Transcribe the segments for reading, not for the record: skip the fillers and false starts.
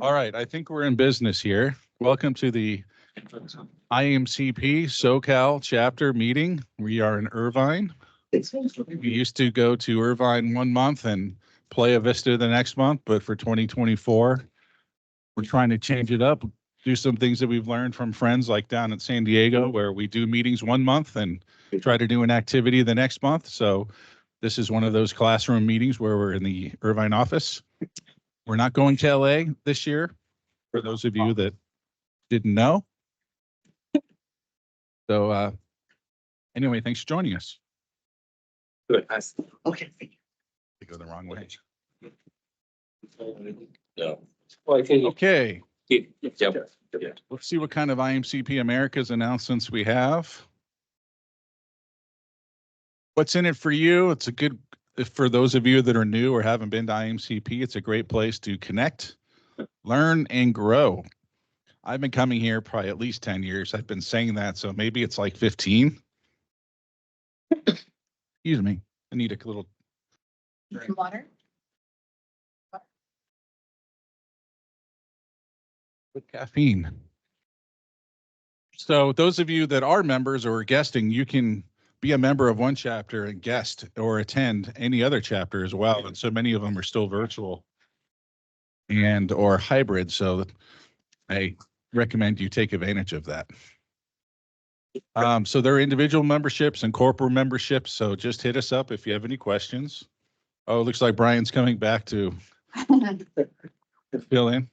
All right, I think we're in business here. Welcome to the IAMCP SoCal chapter meeting. We are in Irvine. We used to go to Irvine 1 month and Playa Vista the next month, but for 2024, we're trying to change it up, do some things that we've learned from friends like down in San Diego, where we do meetings 1 month and try to do an activity the next month. So this is one of those classroom meetings where we're in the Irvine office. We're not going to LA this year, for those of you that didn't know. So anyway, thanks for joining us. Good. Okay. I go the wrong way. No. Okay, Yep. let's see what kind of IMCP America's announcements we have. What's in it for you? It's a good, for those of you that are new or haven't been to IMCP, it's a great place to connect, learn, and grow. I've been coming here probably at least 10 years. I've been saying that, so maybe it's like 15. Excuse me. I need a little Water. with caffeine. So those of you that are members or guesting, you can be a member of one chapter and guest or attend any other chapter as well. And so many of them are still virtual and or hybrid. So I recommend you take advantage of that. So there are individual memberships and corporate memberships. So just hit us up if you have any questions. Oh, it looks like Brian's coming back to fill in.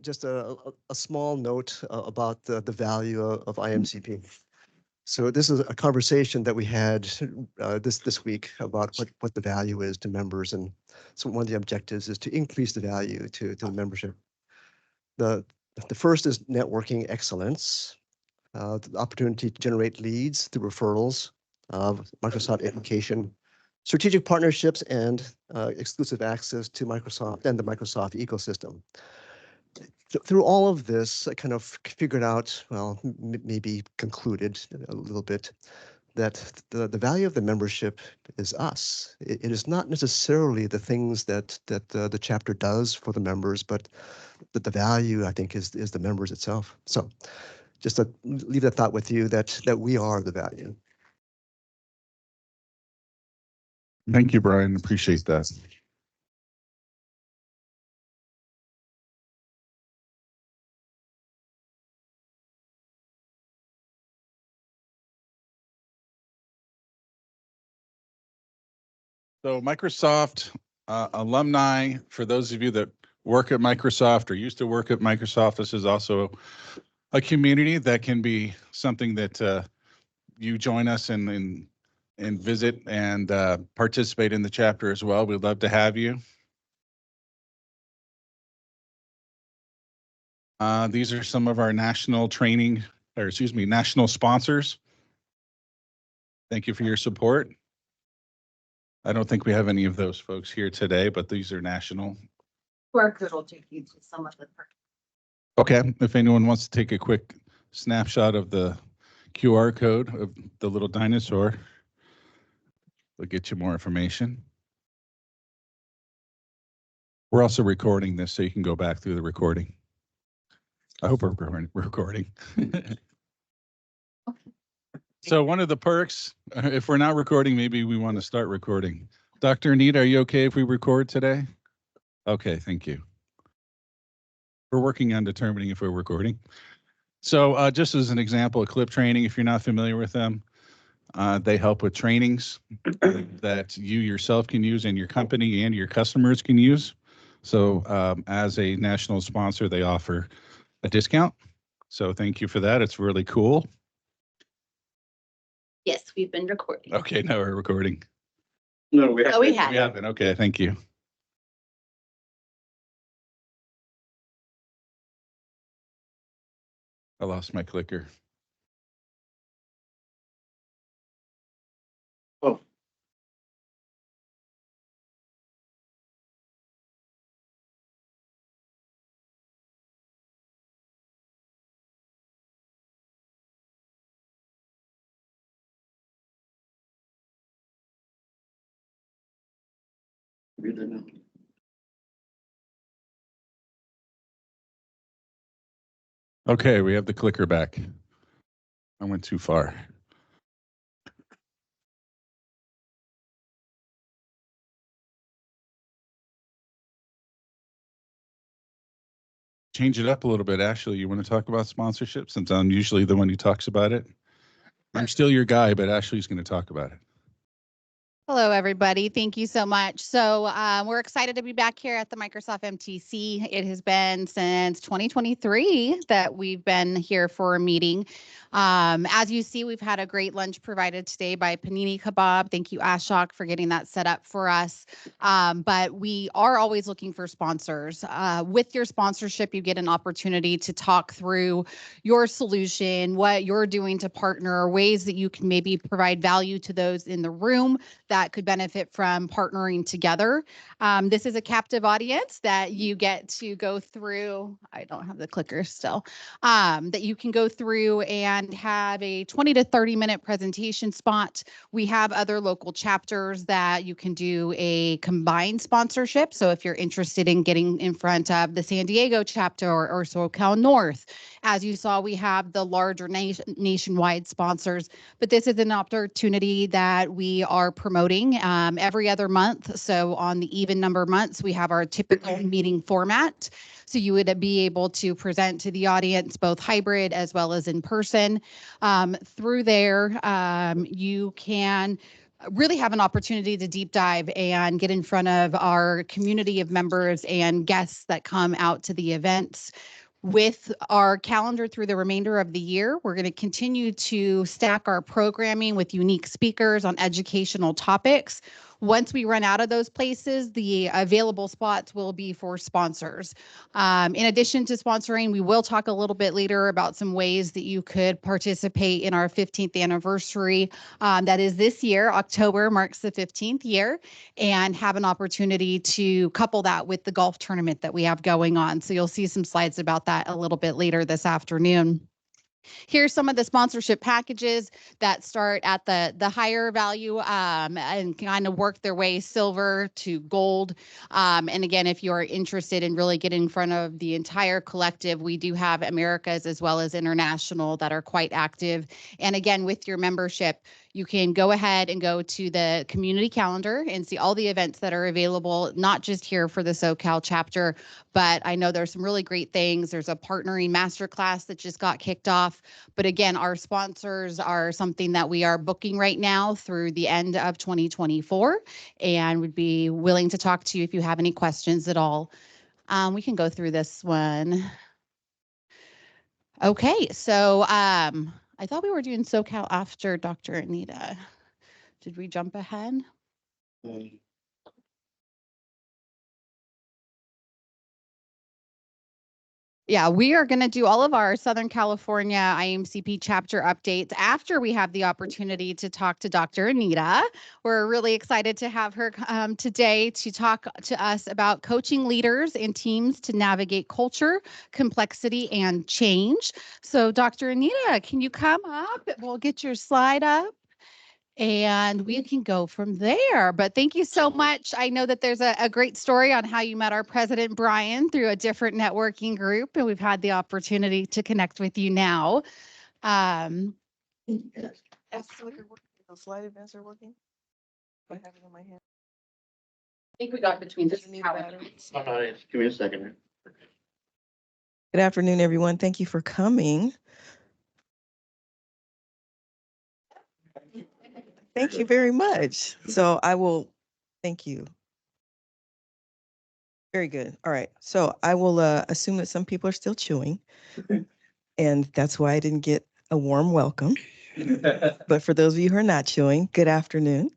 Just a small note about the value of IMCP. So this is a conversation that we had this week about what the value is to members, and so one of the objectives is to increase the value to the membership. The first is networking excellence, the opportunity to generate leads through referrals, Microsoft education, strategic partnerships, and exclusive access to Microsoft and the Microsoft ecosystem. Through all of this, I kind of figured out, well, maybe concluded a little bit, that the value of the membership is us. It is not necessarily the things that the chapter does for the members, but that the value, I think, is the members itself. So just to leave that thought with you, that we are the value. Thank you, Brian. Appreciate that. So Microsoft alumni, for those of you that work at Microsoft or used to work at Microsoft, this is also a community that can be something that you join us and visit and participate in the chapter as well. We'd love to have you. These are some of our national training, or excuse me, national sponsors. Thank you for your support. I don't think we have any of those folks here today, but these are national. QR code will take you to some of the. Okay, if anyone wants to take a quick snapshot of the QR code of the little dinosaur, we'll get you more information. We're also recording this, so you can go back through the recording. I hope we're recording. So one of the perks, if we're not recording, maybe we want to start recording. Dr. Anita, are you okay if we record today? Okay, thank you. We're working on determining if we're recording. So just as an example, Clip Training, if you're not familiar with them, they help with trainings that you yourself can use and your company and your customers can use. So as a national sponsor, they offer a discount. So thank you for that. It's really cool. Yes, we've been recording. Okay, now we're recording. No, we have. Oh, we have. We haven't. Okay, thank you. I lost my clicker. Oh. Really? Okay, we have the clicker back. I went too far. Change it up a little bit. Ashley, you want to talk about sponsorship since I'm usually the one who talks about it? I'm still your guy, but Ashley's going to talk about it. Hello, everybody. Thank you so much. So we're excited to be back here at the Microsoft MTC. It has been since 2023 that we've been here for a meeting. As you see, we've had a great lunch provided today by Panini Kebab. Thank you, Ashok, for getting that set up for us. But we are always looking for sponsors. With your sponsorship, you get an opportunity to talk through your solution, what you're doing to partner, ways that you can maybe provide value to those in the room that could benefit from partnering together. This is a captive audience that you get to go through. I don't have the clicker still. That you can go through and have a 20 to 30 minute presentation spot. We have other local chapters that you can do a combined sponsorship. So if you're interested in getting in front of the San Diego chapter or SoCal North, as you saw, we have the larger nationwide sponsors, but this is an opportunity that we are promoting every other month. So on the even number months, we have our typical meeting format. So you would be able to present to the audience both hybrid as well as in person. Through there, you can really have an opportunity to deep dive and get in front of our community of members and guests that come out to the events. With our calendar through the remainder of the year, we're going to continue to stack our programming with unique speakers on educational topics. Once we run out of those places, the available spots will be for sponsors. In addition to sponsoring, we will talk a little bit later about some ways that you could participate in our 15th anniversary. That is this year. October marks the 15th year, and have an opportunity to couple that with the golf tournament that we have going on. So you'll see some slides about that a little bit later this afternoon. Here's some of the sponsorship packages that start at the higher value and kind of work their way silver to gold. And again, if you are interested in really getting in front of the entire collective, we do have Americas as well as international that are quite active. And again, with your membership, you can go ahead and go to the community calendar and see all the events that are available, not just here for the SoCal chapter, but I know there's some really great things. There's a partnering masterclass that just got kicked off. But again, our sponsors are something that we are booking right now through the end of 2024 and would be willing to talk to you if you have any questions at all. We can go through this one. Okay, so I thought we were doing SoCal after Dr. Anita. Did we jump ahead? Yeah, we are going to do all of our Southern California IAMCP chapter updates after we have the opportunity to talk to Dr. Anita. We're really excited to have her today to talk to us about coaching leaders and teams to navigate culture, complexity, and change. So Dr. Anita, can you come up? We'll get your slide up, and we can go from there. But thank you so much. I know that there's a great story on how you met our president, Brian, through a different networking group, and we've had the opportunity to connect with you now. The slide events are working? I have it in my hand. I think we got between this Doesn't need and battery. Give me a second. Good afternoon, everyone. Thank you for coming. Thank you very much. So I will, thank you. Very good. All right. So I will assume that some people are still chewing. And that's why I didn't get a warm welcome. But for those of you who are not chewing, good afternoon.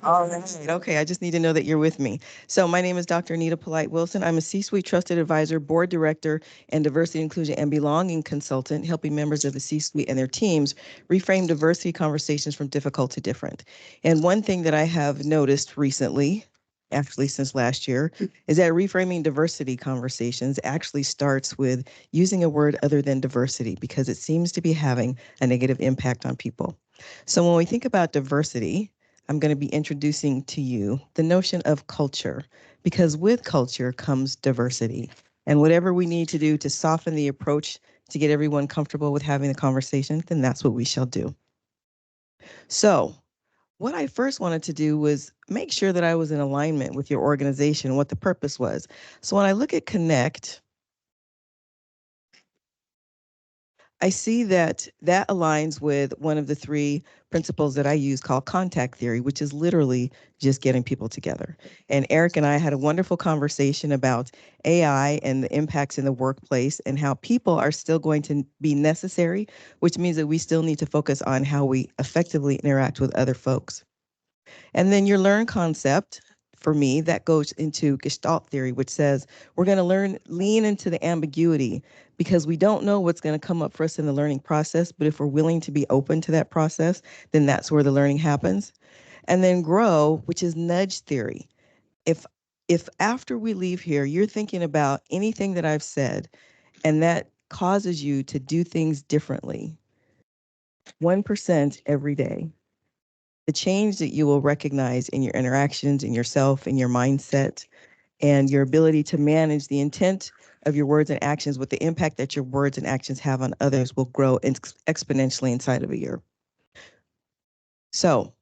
All right. Okay. I just need to know that you're with me. So my name is Dr. Anita Polite Wilson. I'm a C-suite trusted advisor, board director, and diversity, inclusion, and belonging consultant, helping members of the C-suite and their teams reframe diversity conversations from difficult to different. And one thing that I have noticed recently, actually since last year, is that reframing diversity conversations actually starts with using a word other than diversity, because it seems to be having a negative impact on people. So when we think about diversity, I'm going to be introducing to you the notion of culture, because with culture comes diversity. And whatever we need to do to soften the approach to get everyone comfortable with having the conversation, then that's what we shall do. So what I first wanted to do was make sure that I was in alignment with your organization, what the purpose was. So when I look at Connect, I see that that aligns with one of the 3 principles that I use called contact theory, which is literally just getting people together. And Eric and I had a wonderful conversation about AI and the impacts in the workplace and how people are still going to be necessary, which means that we still need to focus on how we effectively interact with other folks. And then your learn concept, for me, that goes into Gestalt theory, which says we're going to lean into the ambiguity because we don't know what's going to come up for us in the learning process. But if we're willing to be open to that process, then that's where the learning happens. And then grow, which is nudge theory. If after we leave here, you're thinking about anything that I've said, and that causes you to do things differently, 1% every day, the change that you will recognize in your interactions, in yourself, in your mindset, and your ability to manage the intent of your words and actions with the impact that your words and actions have on others will grow exponentially inside of a year. So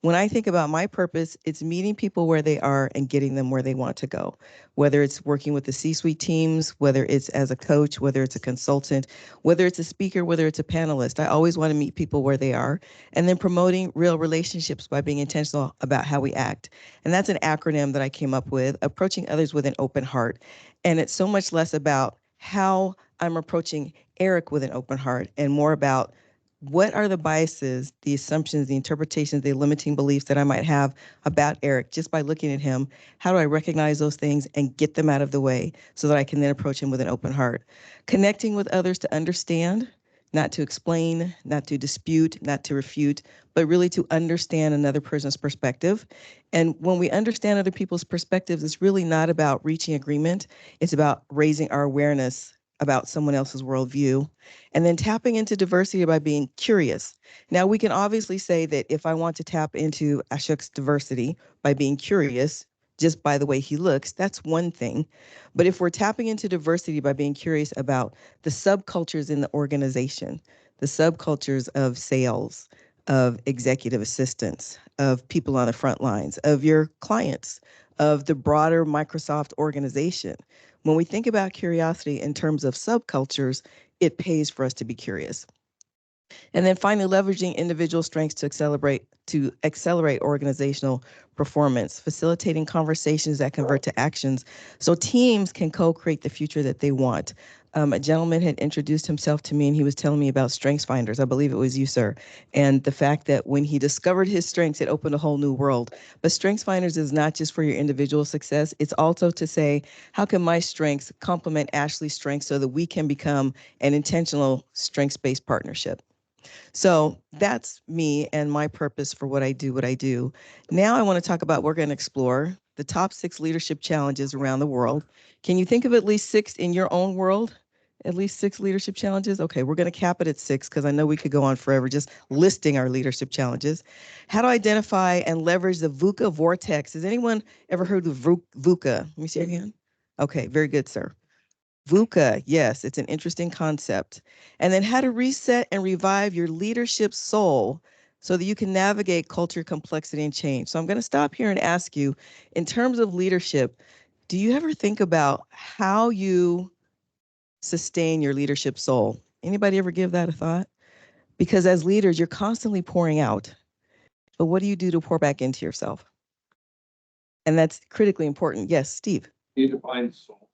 when I think about my purpose, it's meeting people where they are and getting them where they want to go, whether it's working with the C-suite teams, whether it's as a coach, whether it's a consultant, whether it's a speaker, whether it's a panelist. I always want to meet people where they are, and then promoting real relationships by being intentional about how we act. And that's an acronym that I came up with, approaching others with an open heart. And it's so much less about how I'm approaching Eric with an open heart and more about what are the biases, the assumptions, the interpretations, the limiting beliefs that I might have about Eric just by looking at him? How do I recognize those things and get them out of the way so that I can then approach him with an open heart? Connecting with others to understand, not to explain, not to dispute, not to refute, but really to understand another person's perspective. And when we understand other people's perspectives, it's really not about reaching agreement. It's about raising our awareness about someone else's worldview, and then tapping into diversity by being curious. Now, we can obviously say that if I want to tap into Ashok's diversity by being curious, just by the way he looks, that's one thing. But if we're tapping into diversity by being curious about the subcultures in the organization, the subcultures of sales, of executive assistants, of people on the front lines, of your clients, of the broader Microsoft organization, when we think about curiosity in terms of subcultures, it pays for us to be curious. And then finally, leveraging individual strengths to accelerate organizational performance, facilitating conversations that convert to actions so teams can co-create the future that they want. A gentleman had introduced himself to me and he was telling me about strengths finders. I believe it was you, sir. And the fact that when he discovered his strengths, it opened a whole new world. But strengths finders is not just for your individual success. It's also to say, how can my strengths complement Ashley's strengths so that we can become an intentional strengths-based partnership? So that's me and my purpose for what I do. Now I want to talk about, we're going to explore the top 6 leadership challenges around the world. Can you think of at least 6 in your own world? At least 6 leadership challenges? Okay, we're going to cap it at 6 because I know we could go on forever just listing our leadership challenges. How to identify and leverage the VUCA vortex. Has anyone ever heard of VUCA? Let me see your hand. Okay, very good, sir. VUCA, yes, it's an interesting concept. And then how to reset and revive your leadership soul so that you can navigate culture, complexity, and change. So I'm going to stop here and ask you, in terms of leadership, do you ever think about how you sustain your leadership soul? Anybody ever give that a thought? Because as leaders, you're constantly pouring out. But what do you do to pour back into yourself? And that's critically important. Yes, Steve. You define soul.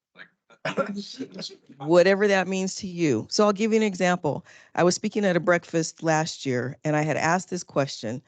Whatever that means to you. So I'll give you an example. I was speaking at a breakfast last year and I had asked this question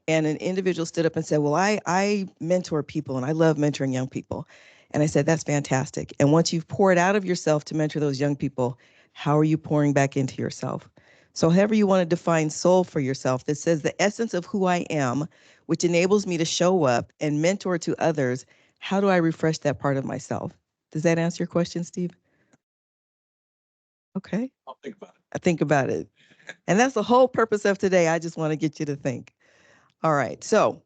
and an individual stood up and said, well, I mentor people and I love mentoring young people. And I said, that's fantastic. And once you've poured out of yourself to mentor those young people, how are you pouring back into yourself? So however you want to define soul for yourself, that says the essence of who I am, which enables me to show up and mentor to others, how do I refresh that part of myself? Does that answer your question, Steve? Okay. I'll think about it. I think about it. And that's the whole purpose of today. I just want to get you to think. All right. So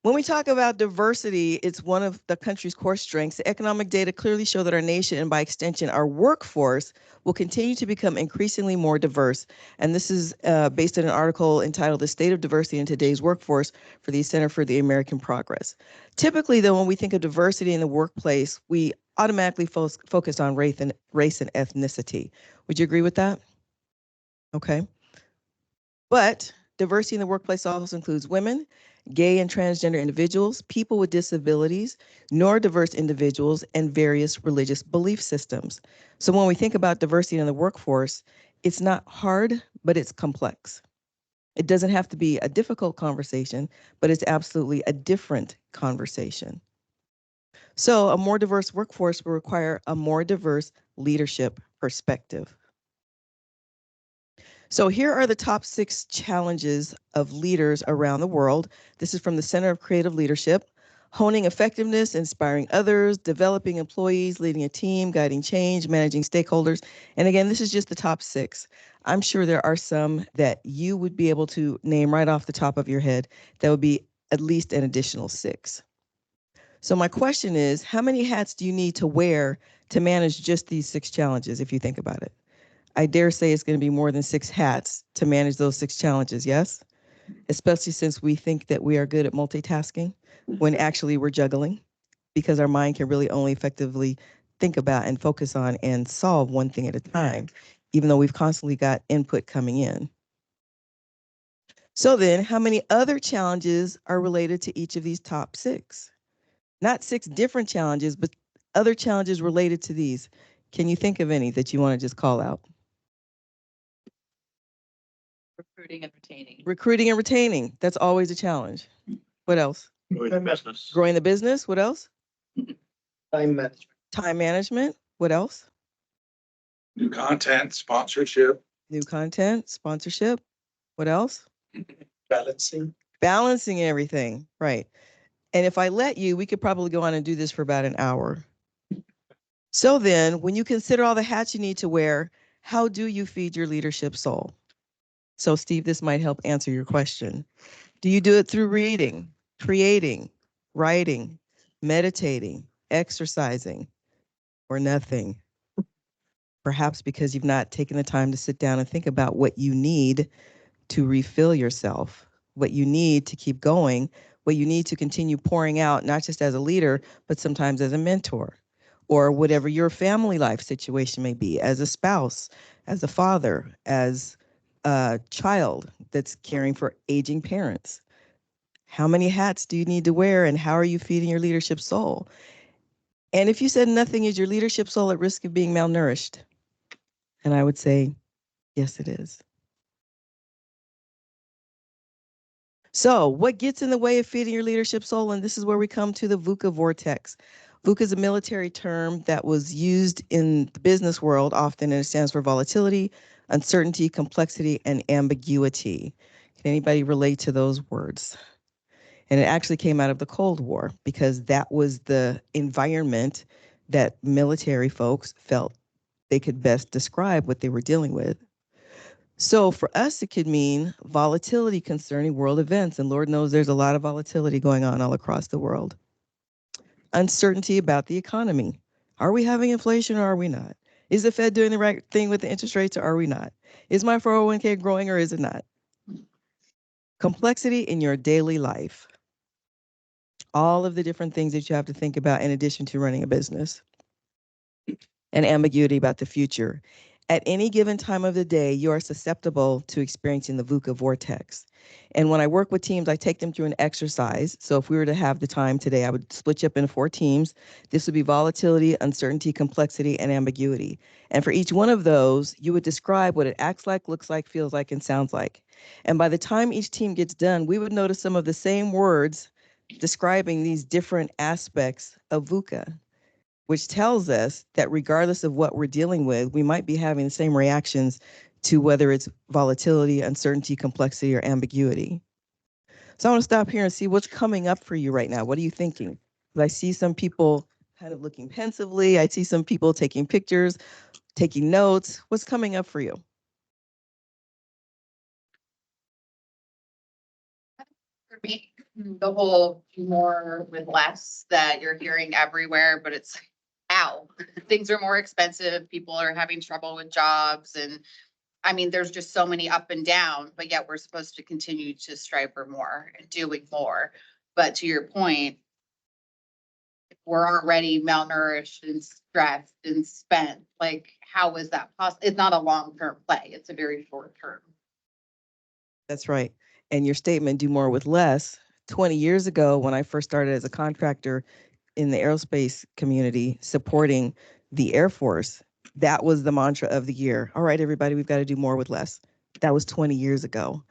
When we talk about diversity, it's one of the country's core strengths. The economic data clearly show that our nation, and by extension, our workforce, will continue to become increasingly more diverse. And this is based on an article entitled "The State of Diversity in Today's Workforce" for the Center for the American Progress. Typically, though, when we think of diversity in the workplace, we automatically focus on race and ethnicity. Would you agree with that? Okay. But diversity in the workplace also includes women, gay and transgender individuals, people with disabilities, neurodiverse individuals, and various religious belief systems. So when we think about diversity in the workforce, it's not hard, but it's complex. It doesn't have to be a difficult conversation, but it's absolutely a different conversation. So a more diverse workforce will require a more diverse leadership perspective. So here are the top 6 challenges of leaders around the world. This is from the Center of Creative Leadership: honing effectiveness, inspiring others, developing employees, leading a team, guiding change, managing stakeholders. And again, this is just the top 6. I'm sure there are some that you would be able to name right off the top of your head. That would be at least an additional 6. So my question is, how many hats do you need to wear to manage just these 6 challenges, if you think about it? I dare say it's going to be more than 6 hats to manage those 6 challenges, yes? Especially since we think that we are good at multitasking when actually we're juggling, because our mind can really only effectively think about and focus on and solve one thing at a time, even though we've constantly got input coming in. So then, how many other challenges are related to each of these top 6? Not 6 different challenges, but other challenges related to these. Can you think of any that you want to just call out? Recruiting and retaining. Recruiting and retaining. That's always a challenge. What else? Growing business. Growing the business. What else? Time management. Time management. What else? New content, sponsorship. New content, sponsorship. What else? Balancing. Balancing everything. Right. And if I let you, we could probably go on and do this for about an hour. So then, when you consider all the hats you need to wear, how do you feed your leadership soul? So Steve, this might help answer your question. Do you do it through reading, creating, writing, meditating, exercising, or nothing? Perhaps because you've not taken the time to sit down and think about what you need to refill yourself, what you need to keep going, what you need to continue pouring out, not just as a leader, but sometimes as a mentor, or whatever your family life situation may be, as a spouse, as a father, as a child that's caring for aging parents. How many hats do you need to wear, and how are you feeding your leadership soul? And if you said nothing, is your leadership soul at risk of being malnourished? And I would say, yes, it is. So what gets in the way of feeding your leadership soul? And this is where we come to the VUCA vortex. VUCA is a military term that was used in the business world often, and it stands for volatility, uncertainty, complexity, and ambiguity. Can anybody relate to those words? And it actually came out of the Cold War, because that was the environment that military folks felt they could best describe what they were dealing with. So for us, it could mean volatility concerning world events. And Lord knows there's a lot of volatility going on all across the world. Uncertainty about the economy. Are we having inflation or are we not? Is the Fed doing the right thing with the interest rates or are we not? Is my 401k growing or is it not? Complexity in your daily life. All of the different things that you have to think about in addition to running a business. And ambiguity about the future. At any given time of the day, you are susceptible to experiencing the VUCA vortex. And when I work with teams, I take them through an exercise. So if we were to have the time today, I would split you up into 4 teams. This would be volatility, uncertainty, complexity, and ambiguity. And for each one of those, you would describe what it acts like, looks like, feels like, and sounds like. And by the time each team gets done, we would notice some of the same words describing these different aspects of VUCA, which tells us that regardless of what we're dealing with, we might be having the same reactions to whether it's volatility, uncertainty, complexity, or ambiguity. So I want to stop here and see what's coming up for you right now. What are you thinking? I see some people kind of looking pensively. I see some people taking pictures, taking notes. What's coming up for you? For me, the whole do more with less that you're hearing everywhere, but it's ow, things are more expensive. People are having trouble with jobs and I mean, there's just so many up and down, but yet we're supposed to continue to strive for more and doing more. But to your point, if we're already malnourished and stressed and spent, like, how is that possible? It's not a long-term play. It's a very short term. That's right. And your statement, do more with less, 20 years ago, when I first started as a contractor in the aerospace community supporting the Air Force, that was the mantra of the year. All right, everybody, we've got to do more with less. That was 20 years ago.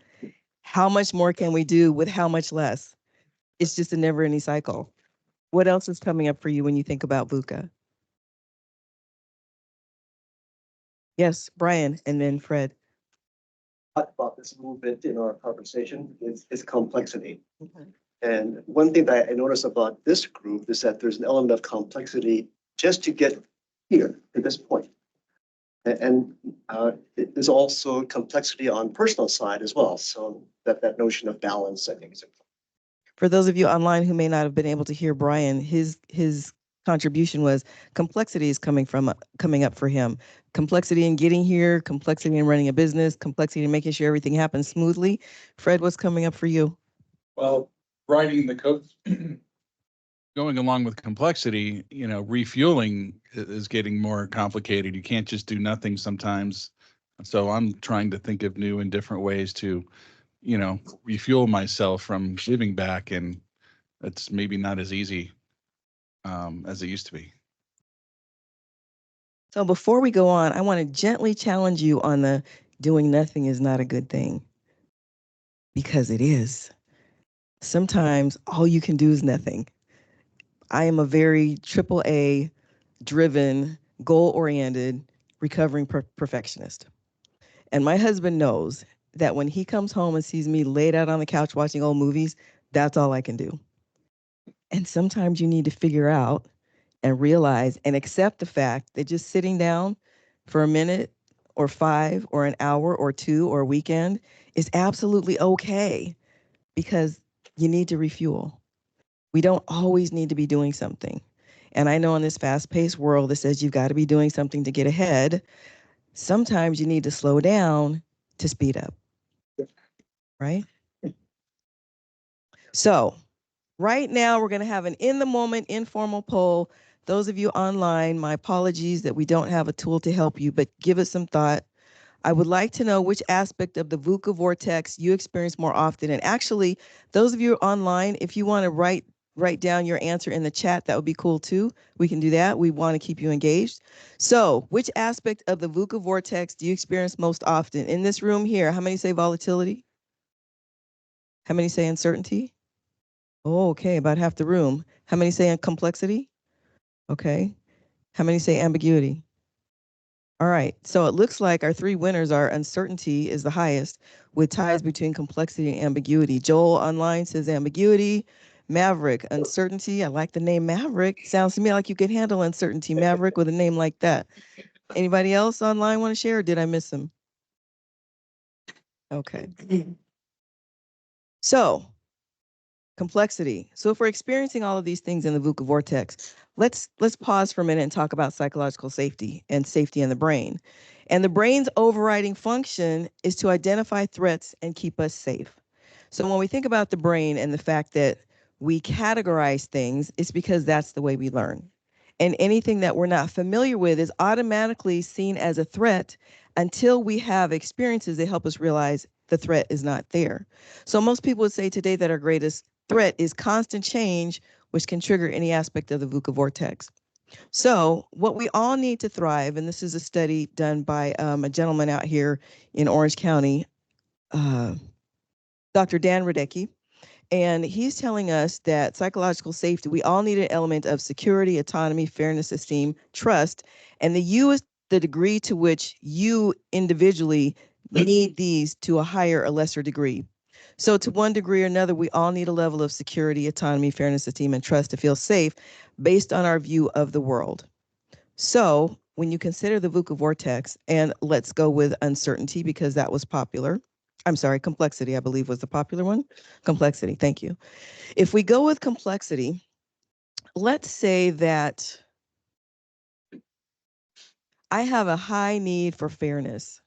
How much more can we do with how much less? It's just a never ending cycle. What else is coming up for you when you think about VUCA? Yes, Brian, and then Fred. Talked about this movement in our conversation is complexity. And one thing that I noticed about this group is that there's an element of complexity just to get here to this point. And there's also complexity on personal side as well. So that notion of balance, I think, is important. For those of you online who may not have been able to hear Brian, his contribution was complexity is coming up for him. Complexity in getting here, complexity in running a business, complexity in making sure everything happens smoothly. Fred, what's coming up for you? Well, writing the code, going along with complexity, refueling is getting more complicated. You can't just do nothing sometimes. So I'm trying to think of new and different ways to, refuel myself from giving back. And it's maybe not as easy as it used to be. So before we go on, I want to gently challenge you on the doing nothing is not a good thing. Because it is. Sometimes all you can do is nothing. I am a very AAA driven, goal-oriented, recovering perfectionist. And my husband knows that when he comes home and sees me laid out on the couch watching old movies, that's all I can do. And sometimes you need to figure out and realize and accept the fact that just sitting down for a minute or 5 or an hour or 2 or a weekend is absolutely okay because you need to refuel. We don't always need to be doing something. And I know in this fast-paced world that says you've got to be doing something to get ahead, sometimes you need to slow down to speed up, right? So right now we're going to have an in-the-moment informal poll. Those of you online, my apologies that we don't have a tool to help you, but give it some thought. I would like to know which aspect of the VUCA vortex you experience more often. And actually, those of you online, if you want to write down your answer in the chat, that would be cool too. We can do that. We want to keep you engaged. So which aspect of the VUCA vortex do you experience most often? In this room here, how many say volatility? How many say uncertainty? Oh, okay, about half the room. How many say complexity? Okay. How many say ambiguity? All right, so it looks like our 3 winners are uncertainty is the highest with ties between complexity and ambiguity. Joel online says ambiguity. Maverick, uncertainty. I like the name Maverick. Sounds to me like you can handle uncertainty, Maverick, with a name like that. Anybody else online want to share or did I miss them? Okay. So complexity. So if we're experiencing all of these things in the VUCA vortex, let's pause for a minute and talk about psychological safety and safety in the brain. And the brain's overriding function is to identify threats and keep us safe. So when we think about the brain and the fact that we categorize things, it's because that's the way we learn. And anything that we're not familiar with is automatically seen as a threat until we have experiences that help us realize the threat is not there. So most people would say today that our greatest threat is constant change, which can trigger any aspect of the VUCA vortex. So what we all need to thrive, and this is a study done by a gentleman out here in Orange County, Dr. Dan Radecki, and he's telling us that psychological safety, we all need an element of security, autonomy, fairness, esteem, trust, and the U is the degree to which you individually need these to a higher or lesser degree. So to one degree or another, we all need a level of security, autonomy, fairness, esteem, and trust to feel safe based on our view of the world. So when you consider the VUCA vortex, and let's go with uncertainty because that was popular. I'm sorry, complexity, I believe was the popular one. Complexity, thank you. If we go with complexity, let's say that I have a high need for fairness.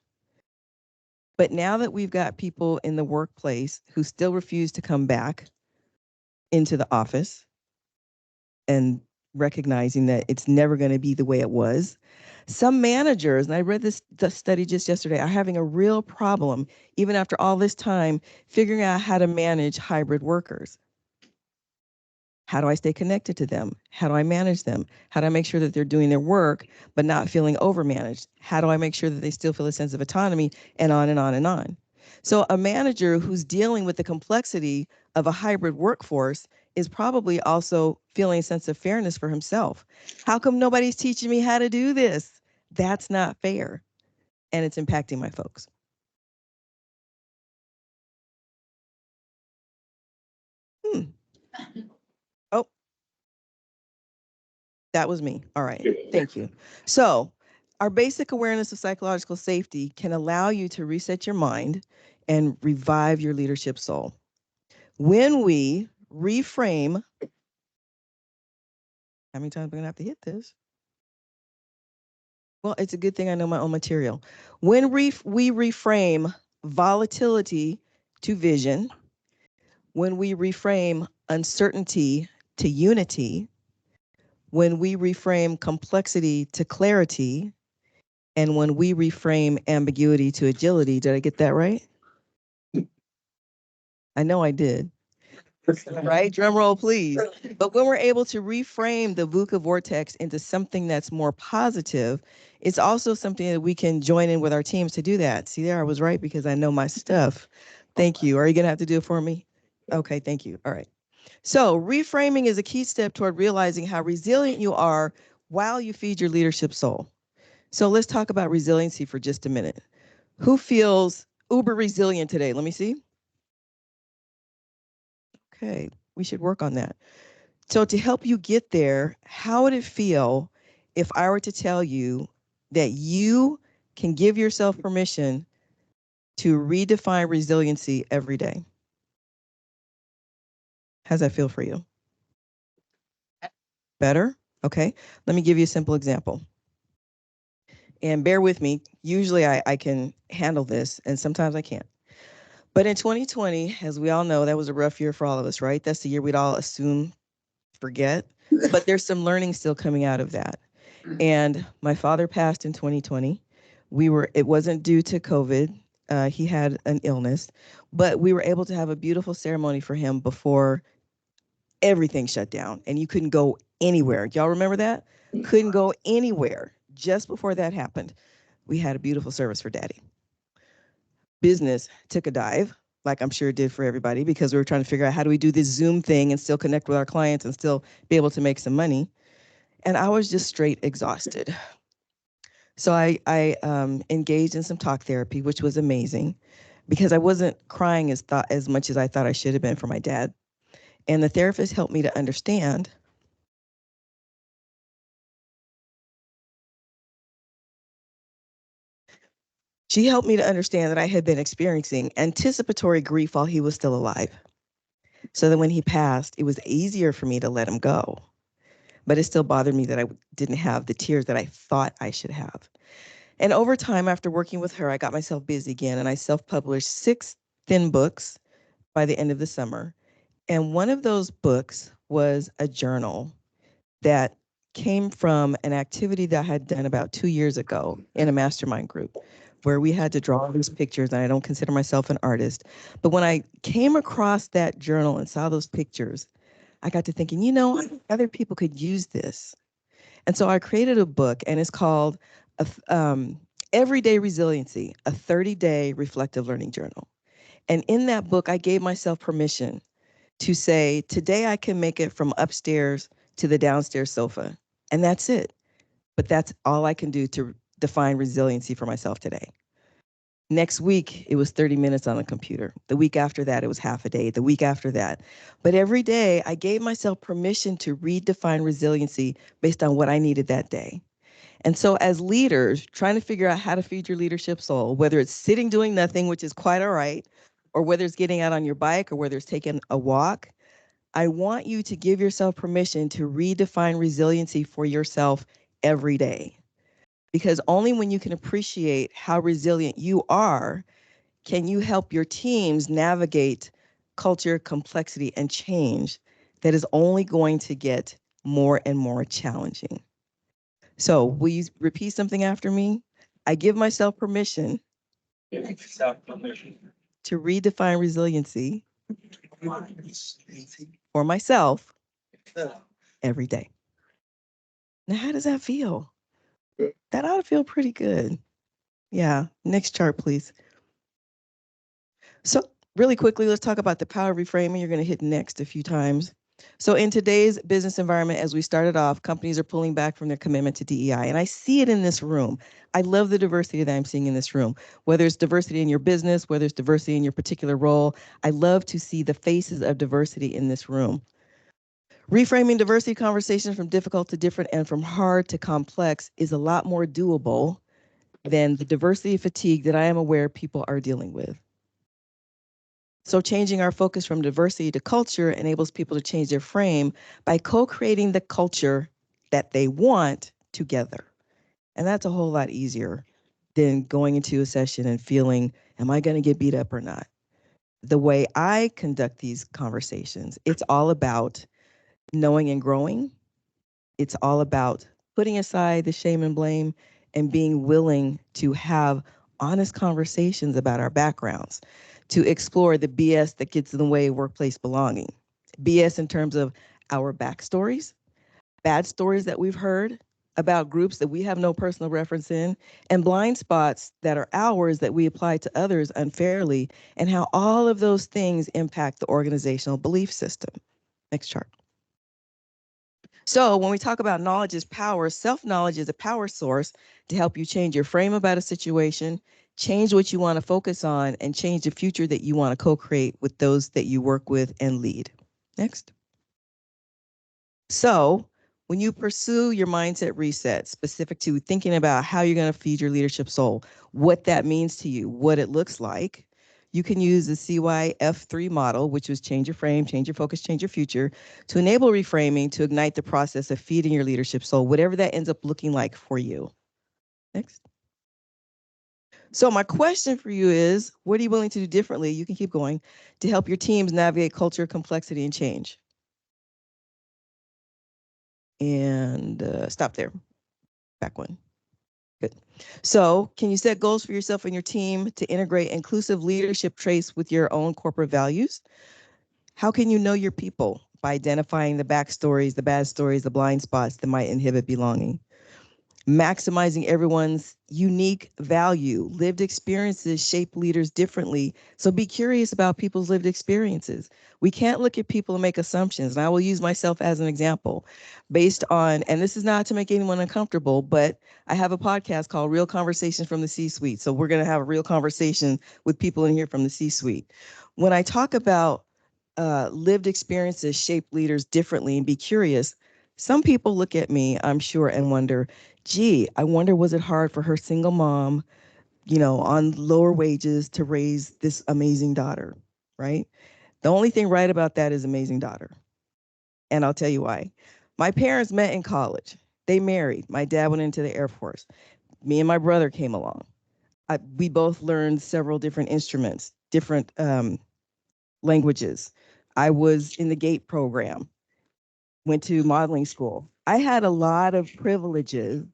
But now that we've got people in the workplace who still refuse to come back into the office and recognizing that it's never going to be the way it was, some managers, and I read this study just yesterday, are having a real problem, even after all this time, figuring out how to manage hybrid workers. How do I stay connected to them? How do I manage them? How do I make sure that they're doing their work, but not feeling overmanaged? How do I make sure that they still feel a sense of autonomy, and on and on and on? So a manager who's dealing with the complexity of a hybrid workforce is probably also feeling a sense of fairness for himself. How come nobody's teaching me how to do this? That's not fair. And it's impacting my folks. Oh, that was me. All right. Thank you. So our basic awareness of psychological safety can allow you to reset your mind and revive your leadership soul. When we reframe, how many times am I going to have to hit this? Well, it's a good thing I know my own material. When we reframe volatility to vision, when we reframe uncertainty to unity, when we reframe complexity to clarity, and when we reframe ambiguity to agility, did I get that right? I know I did. Right? Drum roll, please. But when we're able to reframe the VUCA vortex into something that's more positive, it's also something that we can join in with our teams to do that. See there, I was right because I know my stuff. Thank you. Are you going to have to do it for me? Okay, thank you. All right. So reframing is a key step toward realizing how resilient you are while you feed your leadership soul. So let's talk about resiliency for just a minute. Who feels uber resilient today? Let me see. Okay, we should work on that. So to help you get there, how would it feel if I were to tell you that you can give yourself permission to redefine resiliency every day? How's that feel for you? Better? Okay, let me give you a simple example. And bear with me, usually I can handle this and sometimes I can't. But in 2020, as we all know, that was a rough year for all of us, right? That's the year we'd all assume forget, but there's some learning still coming out of that. And my father passed in 2020. It wasn't due to COVID. He had an illness, but we were able to have a beautiful ceremony for him before everything shut down and you couldn't go anywhere. Y'all remember that? Couldn't go anywhere. Just before that happened, we had a beautiful service for Daddy. Business took a dive, like I'm sure it did for everybody, because we were trying to figure out how do we do this Zoom thing and still connect with our clients and still be able to make some money. And I was just straight exhausted. So I engaged in some talk therapy, which was amazing because I wasn't crying as much as I thought I should have been for my dad. And the therapist helped me to understand she helped me to understand that I had been experiencing anticipatory grief while he was still alive. So that when he passed, it was easier for me to let him go. But it still bothered me that I didn't have the tears that I thought I should have. And over time, after working with her, I got myself busy again and I self-published 6 thin books by the end of the summer. And one of those books was a journal that came from an activity that I had done about 2 years ago in a mastermind group where we had to draw these pictures, and I don't consider myself an artist. But when I came across that journal and saw those pictures, I got to thinking, you know, other people could use this. And so I created a book, and it's called Everyday Resiliency, a 30-day reflective learning journal. And in that book, I gave myself permission to say, today I can make it from upstairs to the downstairs sofa. And that's it. But that's all I can do to define resiliency for myself today. Next week, it was 30 minutes on the computer. The week after that, it was half a day. The week after that. But every day, I gave myself permission to redefine resiliency based on what I needed that day. And so as leaders, trying to figure out how to feed your leadership soul, whether it's sitting doing nothing, which is quite all right, or whether it's getting out on your bike, or whether it's taking a walk, I want you to give yourself permission to redefine resiliency for yourself every day. Because only when you can appreciate how resilient you are, can you help your teams navigate culture, complexity, and change that is only going to get more and more challenging. So will you repeat something after me? I give myself permission to redefine resiliency for myself every day. Now, how does that feel? That ought to feel pretty good. Yeah, next chart, please. So really quickly, let's talk about the power of reframing. You're going to hit next a few times. So in today's business environment, as we started off, companies are pulling back from their commitment to DEI. And I see it in this room. I love the diversity that I'm seeing in this room, whether it's diversity in your business, whether it's diversity in your particular role. I love to see the faces of diversity in this room. Reframing diversity conversations from difficult to different and from hard to complex is a lot more doable than the diversity fatigue that I am aware people are dealing with. So changing our focus from diversity to culture enables people to change their frame by co-creating the culture that they want together. And that's a whole lot easier than going into a session and feeling, am I going to get beat up or not? The way I conduct these conversations, it's all about knowing and growing. It's all about putting aside the shame and blame and being willing to have honest conversations about our backgrounds, to explore the BS that gets in the way of workplace belonging. BS in terms of our backstories, bad stories that we've heard about groups that we have no personal reference in, and blind spots that are ours that we apply to others unfairly, and how all of those things impact the organizational belief system. Next chart. So when we talk about knowledge is power, self-knowledge is a power source to help you change your frame about a situation, change what you want to focus on, and change the future that you want to co-create with those that you work with and lead. Next. So when you pursue your mindset reset, specific to thinking about how you're going to feed your leadership soul, what that means to you, what it looks like, you can use the CYF3 model, which was change your frame, change your focus, change your future, to enable reframing to ignite the process of feeding your leadership soul, whatever that ends up looking like for you. Next. So my question for you is, what are you willing to do differently? You can keep going to help your teams navigate culture, complexity, and change. And stop there. Back one. Good. So can you set goals for yourself and your team to integrate inclusive leadership traits with your own corporate values? How can you know your people? By identifying the backstories, the bad stories, the blind spots that might inhibit belonging. Maximizing everyone's unique value. Lived experiences shape leaders differently. So be curious about people's lived experiences. We can't look at people and make assumptions. And I will use myself as an example based on, and this is not to make anyone uncomfortable, but I have a podcast called Real Conversations from the C-Suite. So we're going to have a real conversation with people in here from the C-Suite. When I talk about lived experiences shape leaders differently and be curious, some people look at me, I'm sure, and wonder, gee, I wonder, was it hard for her single mom, on lower wages to raise this amazing daughter, right? The only thing right about that is amazing daughter. And I'll tell you why. My parents met in college. They married. My dad went into the Air Force. Me and my brother came along. We both learned several different instruments, different languages. I was in the GATE program, went to modeling school. I had a lot of privileges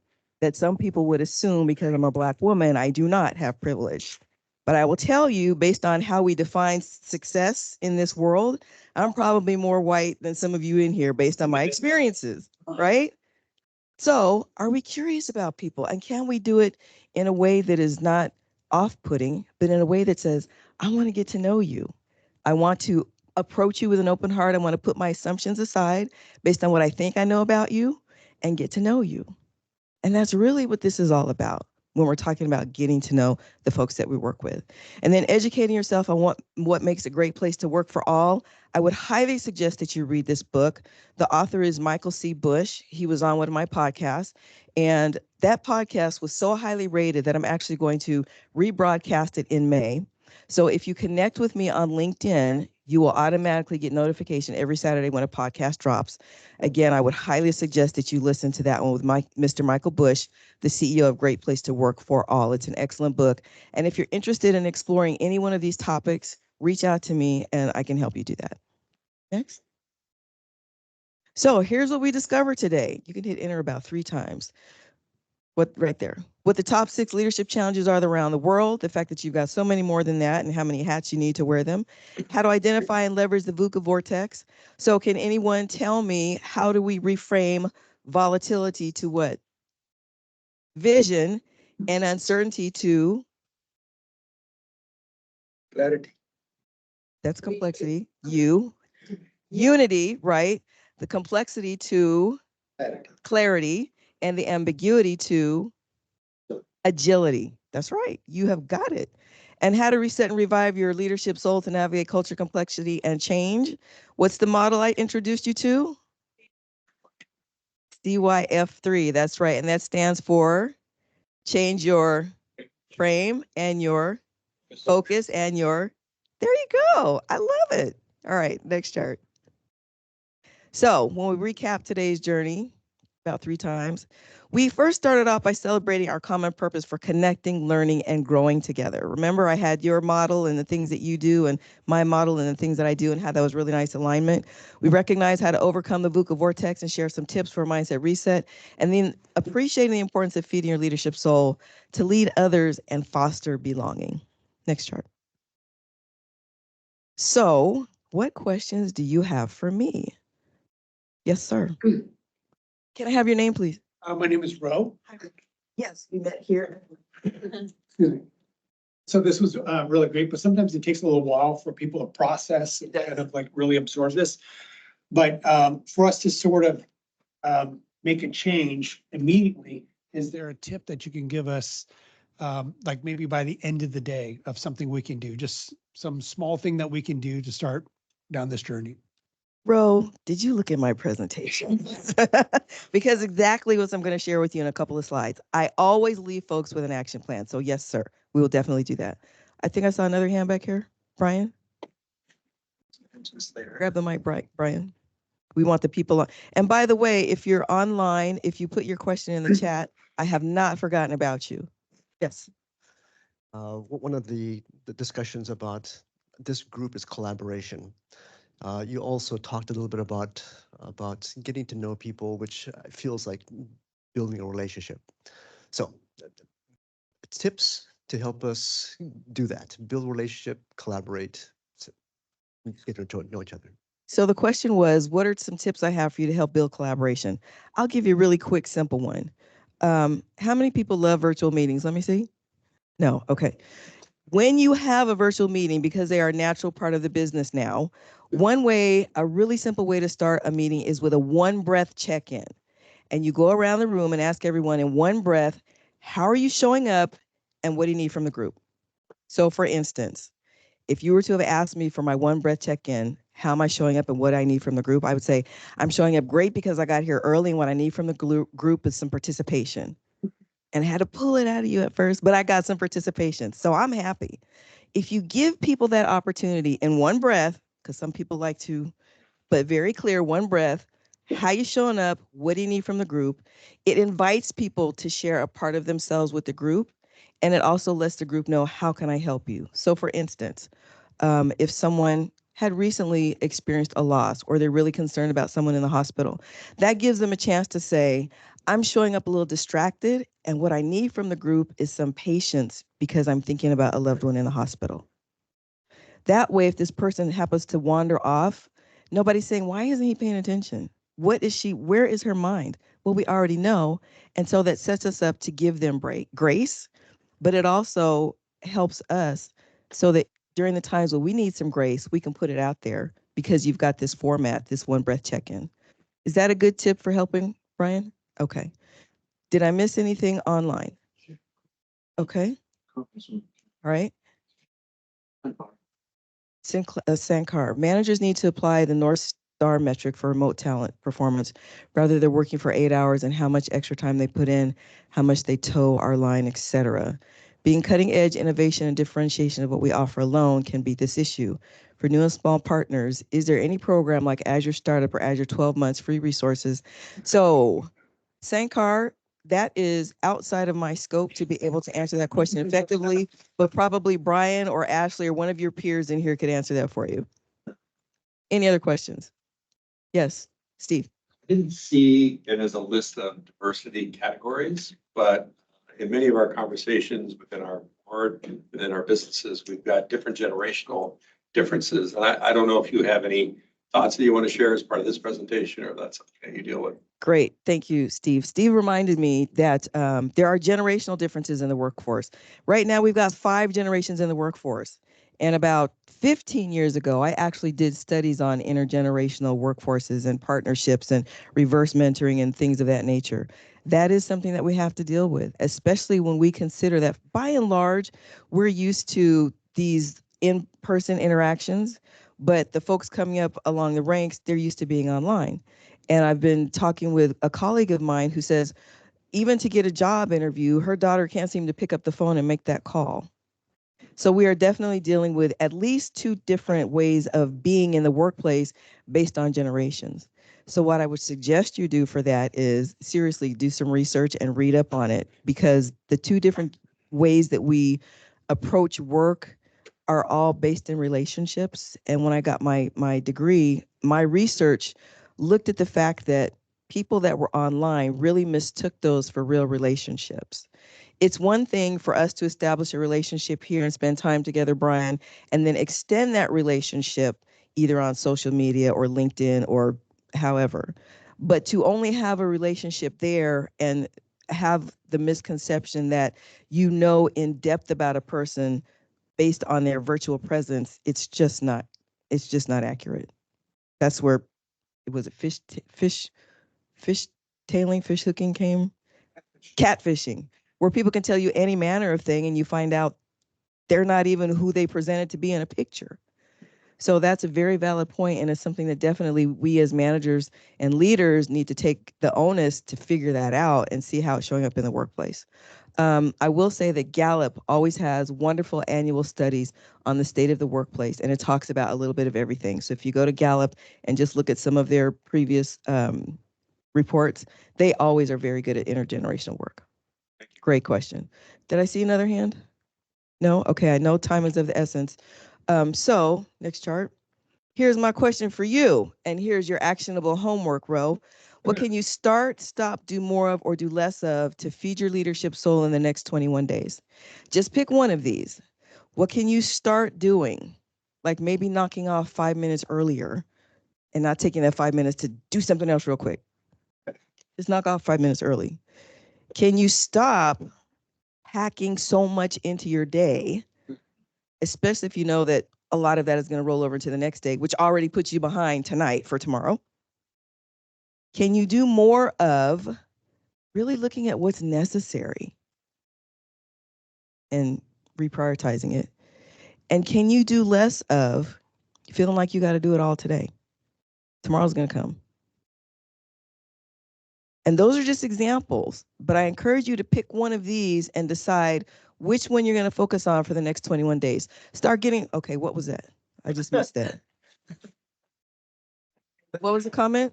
that some people would assume because I'm a Black woman, I do not have privilege. But I will tell you, based on how we define success in this world, I'm probably more white than some of you in here based on my experiences, right? So are we curious about people? And can we do it in a way that is not off-putting, but in a way that says, I want to get to know you. I want to approach you with an open heart. I want to put my assumptions aside based on what I think I know about you and get to know you. And that's really what this is all about when we're talking about getting to know the folks that we work with. And then educating yourself on what makes a great place to work for all. I would highly suggest that you read this book. The author is Michael C. Bush. He was on one of my podcasts. And that podcast was so highly rated that I'm actually going to rebroadcast it in May. So if you connect with me on LinkedIn, you will automatically get notification every Saturday when a podcast drops. Again, I would highly suggest that you listen to that one with Mr. Michael Bush, the CEO of Great Place to Work for All. It's an excellent book. And if you're interested in exploring any one of these topics, reach out to me and I can help you do that. Next. So here's what we discovered today. You can hit enter about 3 times. What right there? What the top 6 leadership challenges are around the world, the fact that you've got so many more than that and how many hats you need to wear them, how to identify and leverage the VUCA vortex. So can anyone tell me, how do we reframe volatility to what? Vision, and uncertainty to? Clarity. That's complexity. Unity, right? The complexity to Clarity. clarity, and the ambiguity to agility. That's right. You have got it. And how to reset and revive your leadership soul to navigate culture, complexity, and change. What's the model I introduced you to? CYF3. That's right. And that stands for change your frame and your focus and your, there you go. I love it. All right, next chart. So when we recap today's journey, about 3 times, we first started off by celebrating our common purpose for connecting, learning, and growing together. Remember, I had your model and the things that you do and my model and the things that I do, and how that was really nice alignment. We recognized how to overcome the VUCA vortex and share some tips for a mindset reset, and then appreciating the importance of feeding your leadership soul to lead others and foster belonging. Next chart. So, what questions do you have for me? Yes, sir. Can I have your name, please? My name is Ro. Yes, we met here. Excuse me. So this was really great, but sometimes it takes a little while for people to process and kind of like really absorb this. But for us to sort of make a change immediately, is there a tip that you can give us, like maybe by the end of the day, of something we can do, just some small thing that we can do to start down this journey? Ro, did you look at my presentation? Because exactly what I'm going to share with you in a couple of slides. I always leave folks with an action plan. So yes, sir, we will definitely do that. I think I saw another hand back here. Brian? Grab the mic, Brian. We want the people on. And by the way, if you're online, if you put your question in the chat, I have not forgotten about you. Yes. One of the discussions about this group is collaboration. You also talked a little bit about getting to know people, which feels like building a relationship. So tips to help us do that, build a relationship, collaborate, get to know each other. So the question was, what are some tips I have for you to help build collaboration? I'll give you a really quick, simple one. How many people love virtual meetings? Let me see. No, okay. When you have a virtual meeting, because they are a natural part of the business now, one way, a really simple way to start a meeting is with a 1 breath check-in. And you go around the room and ask everyone in 1 breath, how are you showing up and what do you need from the group? So for instance, if you were to have asked me for my 1 breath check-in, how am I showing up and what I need from the group? I would say, I'm showing up great because I got here early and what I need from the group is some participation. And I had to pull it out of you at first, but I got some participation. So I'm happy. If you give people that opportunity in 1 breath, because some people like to, but very clear, 1 breath, how you showing up, what do you need from the group? It invites people to share a part of themselves with the group. And it also lets the group know, how can I help you? So for instance, if someone had recently experienced a loss or they're really concerned about someone in the hospital, that gives them a chance to say, I'm showing up a little distracted and what I need from the group is some patience because I'm thinking about a loved one in the hospital. That way, if this person happens to wander off, nobody's saying, why isn't he paying attention? What is she, where is her mind? Well, we already know. And so that sets us up to give them grace, but it also helps us so that during the times when we need some grace, we can put it out there because you've got this format, this 1 breath check-in. Is that a good tip for helping, Brian? Okay. Did I miss anything online? Okay. All right. Sankar, managers need to apply the North star metric for remote talent performance. Rather, they're working for 8 hours and how much extra time they put in, how much they toe our line, etc. Being cutting edge innovation and differentiation of what we offer alone can beat this issue. For new and small partners, is there any program like Azure Startup or Azure 12 months free resources? So, Sankar, that is outside of my scope to be able to answer that question effectively, but probably Brian or Ashley or one of your peers in here could answer that for you. Any other questions? Yes, Steve. I didn't see it as a list of diversity categories, but in many of our conversations within our board, within our businesses, we've got different generational differences. And I don't know if you have any thoughts that you want to share as part of this presentation, or that's something that you deal with. Great. Thank you, Steve. Steve reminded me that there are generational differences in the workforce. Right now, we've got 5 generations in the workforce. And about 15 years ago, I actually did studies on intergenerational workforces and partnerships and reverse mentoring and things of that nature. That is something that we have to deal with, especially when we consider that by and large, we're used to these in-person interactions, but the folks coming up along the ranks, they're used to being online. And I've been talking with a colleague of mine who says, even to get a job interview, her daughter can't seem to pick up the phone and make that call. So we are definitely dealing with at least 2 different ways of being in the workplace based on generations. So what I would suggest you do for that is seriously do some research and read up on it, because the 2 different ways that we approach work are all based in relationships. And when I got my degree, my research looked at the fact that people that were online really mistook those for real relationships. It's one thing for us to establish a relationship here and spend time together, Brian, and then extend that relationship either on social media or LinkedIn or however. But to only have a relationship there and have the misconception that you know in depth about a person based on their virtual presence, it's just not accurate. That's where was it fish hooking came? Catfishing, where people can tell you any manner of thing and you find out they're not even who they presented to be in a picture. So that's a very valid point, and it's something that definitely we as managers and leaders need to take the onus to figure that out and see how it's showing up in the workplace. I will say that Gallup always has wonderful annual studies on the state of the workplace, and it talks about a little bit of everything. So if you go to Gallup and just look at some of their previous reports, they always are very good at intergenerational work. Great question. Did I see another hand? No? Okay, I know time is of the essence. So next chart. Here's my question for you, and here's your actionable homework, Ro. What can you start, stop, do more of, or do less of to feed your leadership soul in the next 21 days? Just pick one of these. What can you start doing? Like maybe knocking off 5 minutes earlier and not taking that 5 minutes to do something else real quick. Just knock off 5 minutes early. Can you stop packing so much into your day, especially if you know that a lot of that is going to roll over into the next day, which already puts you behind tonight for tomorrow? Can you do more of really looking at what's necessary and reprioritizing it? And can you do less of feeling like you got to do it all today? Tomorrow's going to come. And those are just examples, but I encourage you to pick one of these and decide which one you're going to focus on for the next 21 days. Start getting, okay, what was that? I just missed that. What was the comment?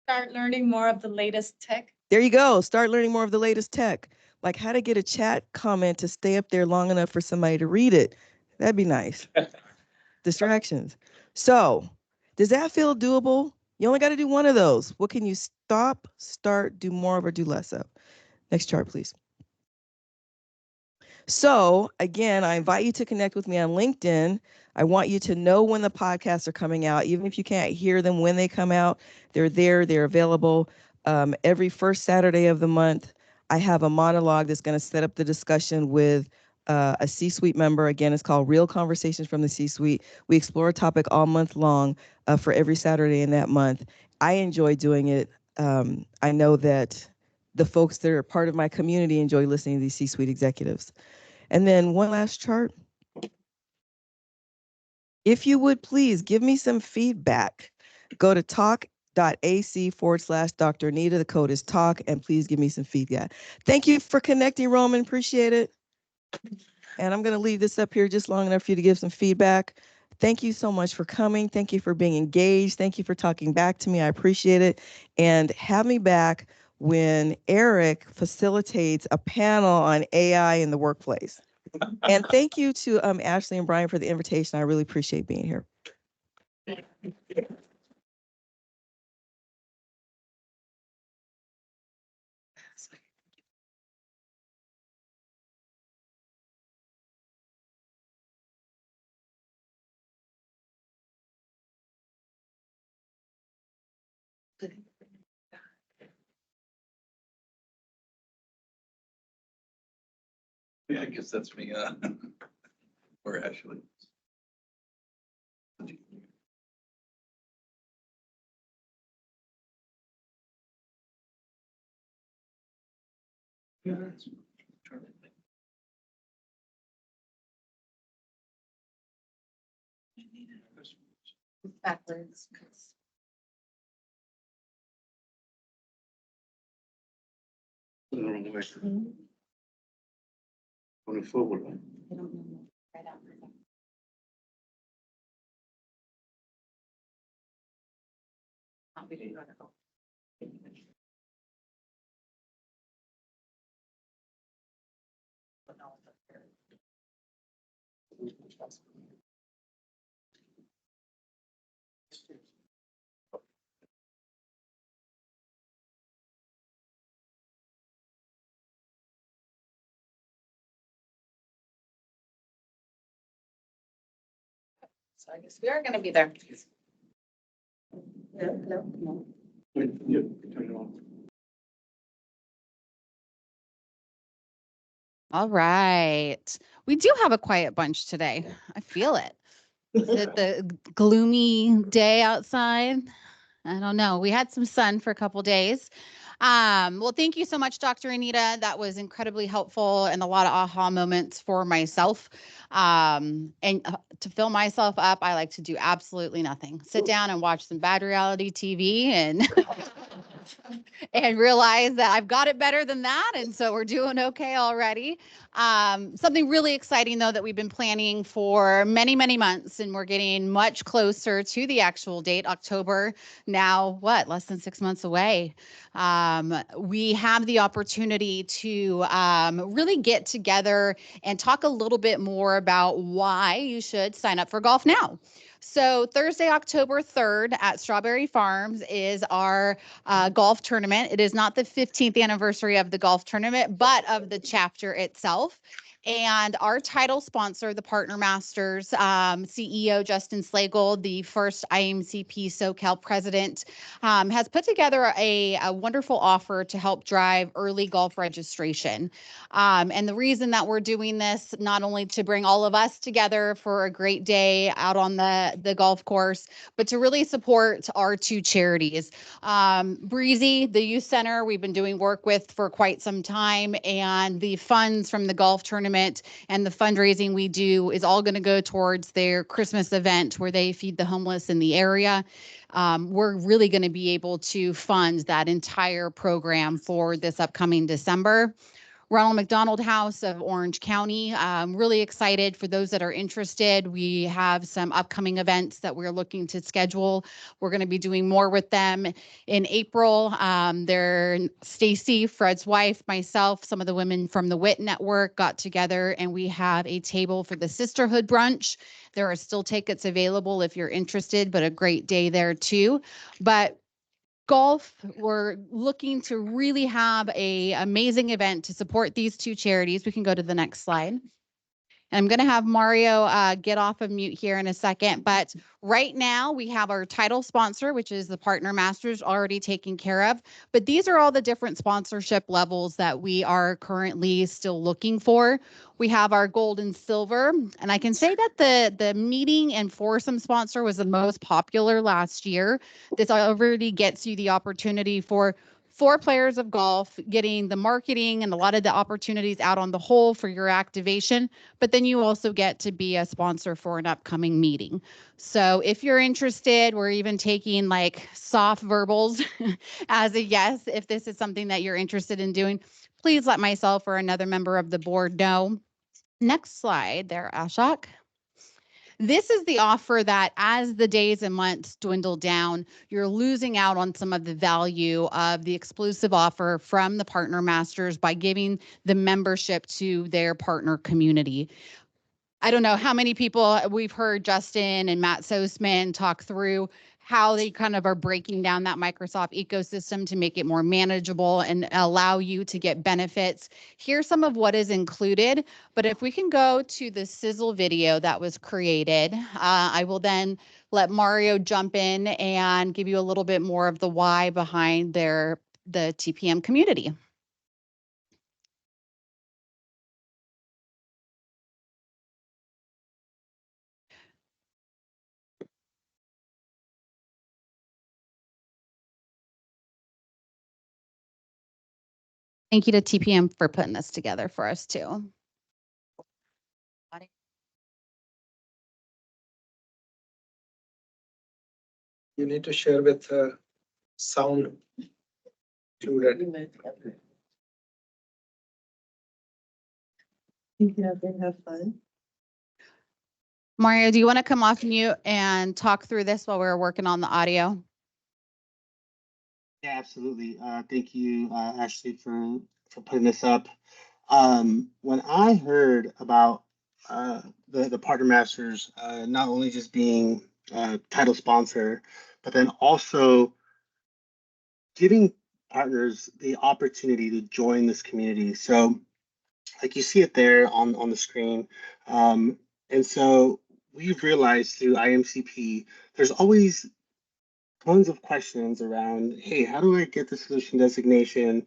Start learning more of the latest tech. There you go. Start learning more of the latest tech, like how to get a chat comment to stay up there long enough for somebody to read it. That'd be nice. Distractions. So does that feel doable? You only got to do one of those. What can you stop, start, do more of, or do less of? Next chart, please. So again, I invite you to connect with me on LinkedIn. I want you to know when the podcasts are coming out, even if you can't hear them when they come out. They're there, they're available. Every first Saturday of the month, I have a monologue that's going to set up the discussion with a C-suite member. Again, it's called Real Conversations from the C-Suite. We explore a topic all month long for every Saturday in that month. I enjoy doing it. I know that the folks that are part of my community enjoy listening to these C-suite executives. And then one last chart. If you would please give me some feedback. Go to talk.ac/Dr. Anita. The code is talk, and please give me some feedback. Thank you for connecting, Roman. Appreciate it. And I'm going to leave this up here just long enough for you to give some feedback. Thank you so much for coming. Thank you for being engaged. Thank you for talking back to me. I appreciate it. And have me back when Eric facilitates a panel on AI in the workplace. And thank you to Ashley and Brian for the invitation. I really appreciate being here. Yeah, I guess that's me, or Ashley. Backwards. The wrong way. Going forward. I don't know. Right after that. We didn't go to go. So I guess we are going to be there. No. Yeah, turn it on. All right. We do have a quiet bunch today. I feel it. Is it the gloomy day outside? I don't know. We had some sun for a couple days. Well, thank you so much, Dr. Anita. That was incredibly helpful and a lot of aha moments for myself. And to fill myself up, I like to do absolutely nothing. Sit down and watch some bad reality TV and and realize that I've got it better than that. And so we're doing okay already. Something really exciting, though, that we've been planning for many, many months, and we're getting much closer to the actual date, October. Now, less than 6 months away. We have the opportunity to really get together and talk a little bit more about why you should sign up for Golf Now. So Thursday, October 3rd at Strawberry Farms is our golf tournament. It is not the 15th anniversary of the golf tournament, but of the chapter itself. And our title sponsor, the Partner Masters, CEO Justin Slagle, the first IAMCP SoCal president, has put together a wonderful offer to help drive early golf registration. And the reason that we're doing this, not only to bring all of us together for a great day out on the golf course, but to really support our two charities. Breezy, the youth center, we've been doing work with for quite some time, and the funds from the golf tournament and the fundraising we do is all going to go towards their Christmas event where they feed the homeless in the area. We're really going to be able to fund that entire program for this upcoming December. Ronald McDonald House of Orange County. Really excited for those that are interested. We have some upcoming events that we're looking to schedule. We're going to be doing more with them in April. They're Stacy, Fred's wife, myself, some of the women from the WIT network got together, and we have a table for the sisterhood brunch. There are still tickets available if you're interested, but a great day there too. But golf, we're looking to really have an amazing event to support these two charities. We can go to the next slide. And I'm going to have Mario get off of mute here in a second. But right now we have our title sponsor, which is the Partner Masters, already taken care of. But these are all the different sponsorship levels that we are currently still looking for. We have our gold and silver. And I can say that the meeting and foursome sponsor was the most popular last year. This already gets you the opportunity for 4 players of golf, getting the marketing and a lot of the opportunities out on the hole for your activation, but then you also get to be a sponsor for an upcoming meeting. So if you're interested, we're even taking like soft verbals as a yes, if this is something that you're interested in doing, please let myself or another member of the board know. Next slide there, Ashok. This is the offer that as the days and months dwindle down, you're losing out on some of the value of the exclusive offer from the partner masters by giving the membership to their partner community. I don't know how many people we've heard Justin and Matt Sosman talk through how they kind of are breaking down that Microsoft ecosystem to make it more manageable and allow you to get benefits. Here's some of what is included, but if we can go to the sizzle video that was created, I will then let Mario jump in and give you a little bit more of the why behind the TPM community. Thank you to TPM for putting this together for us too. You need to share with sound included. You can have them have fun. Mario, do you want to come off mute and talk through this while we're working on the audio? Yeah, absolutely. Thank you, Ashley, for putting this up. When I heard about the Partner Masters, not only just being title sponsor, but then also giving partners the opportunity to join this community. So, like you see it there on the screen, and so we've realized through IMCP, there's always tons of questions around, hey, how do I get the solution designation?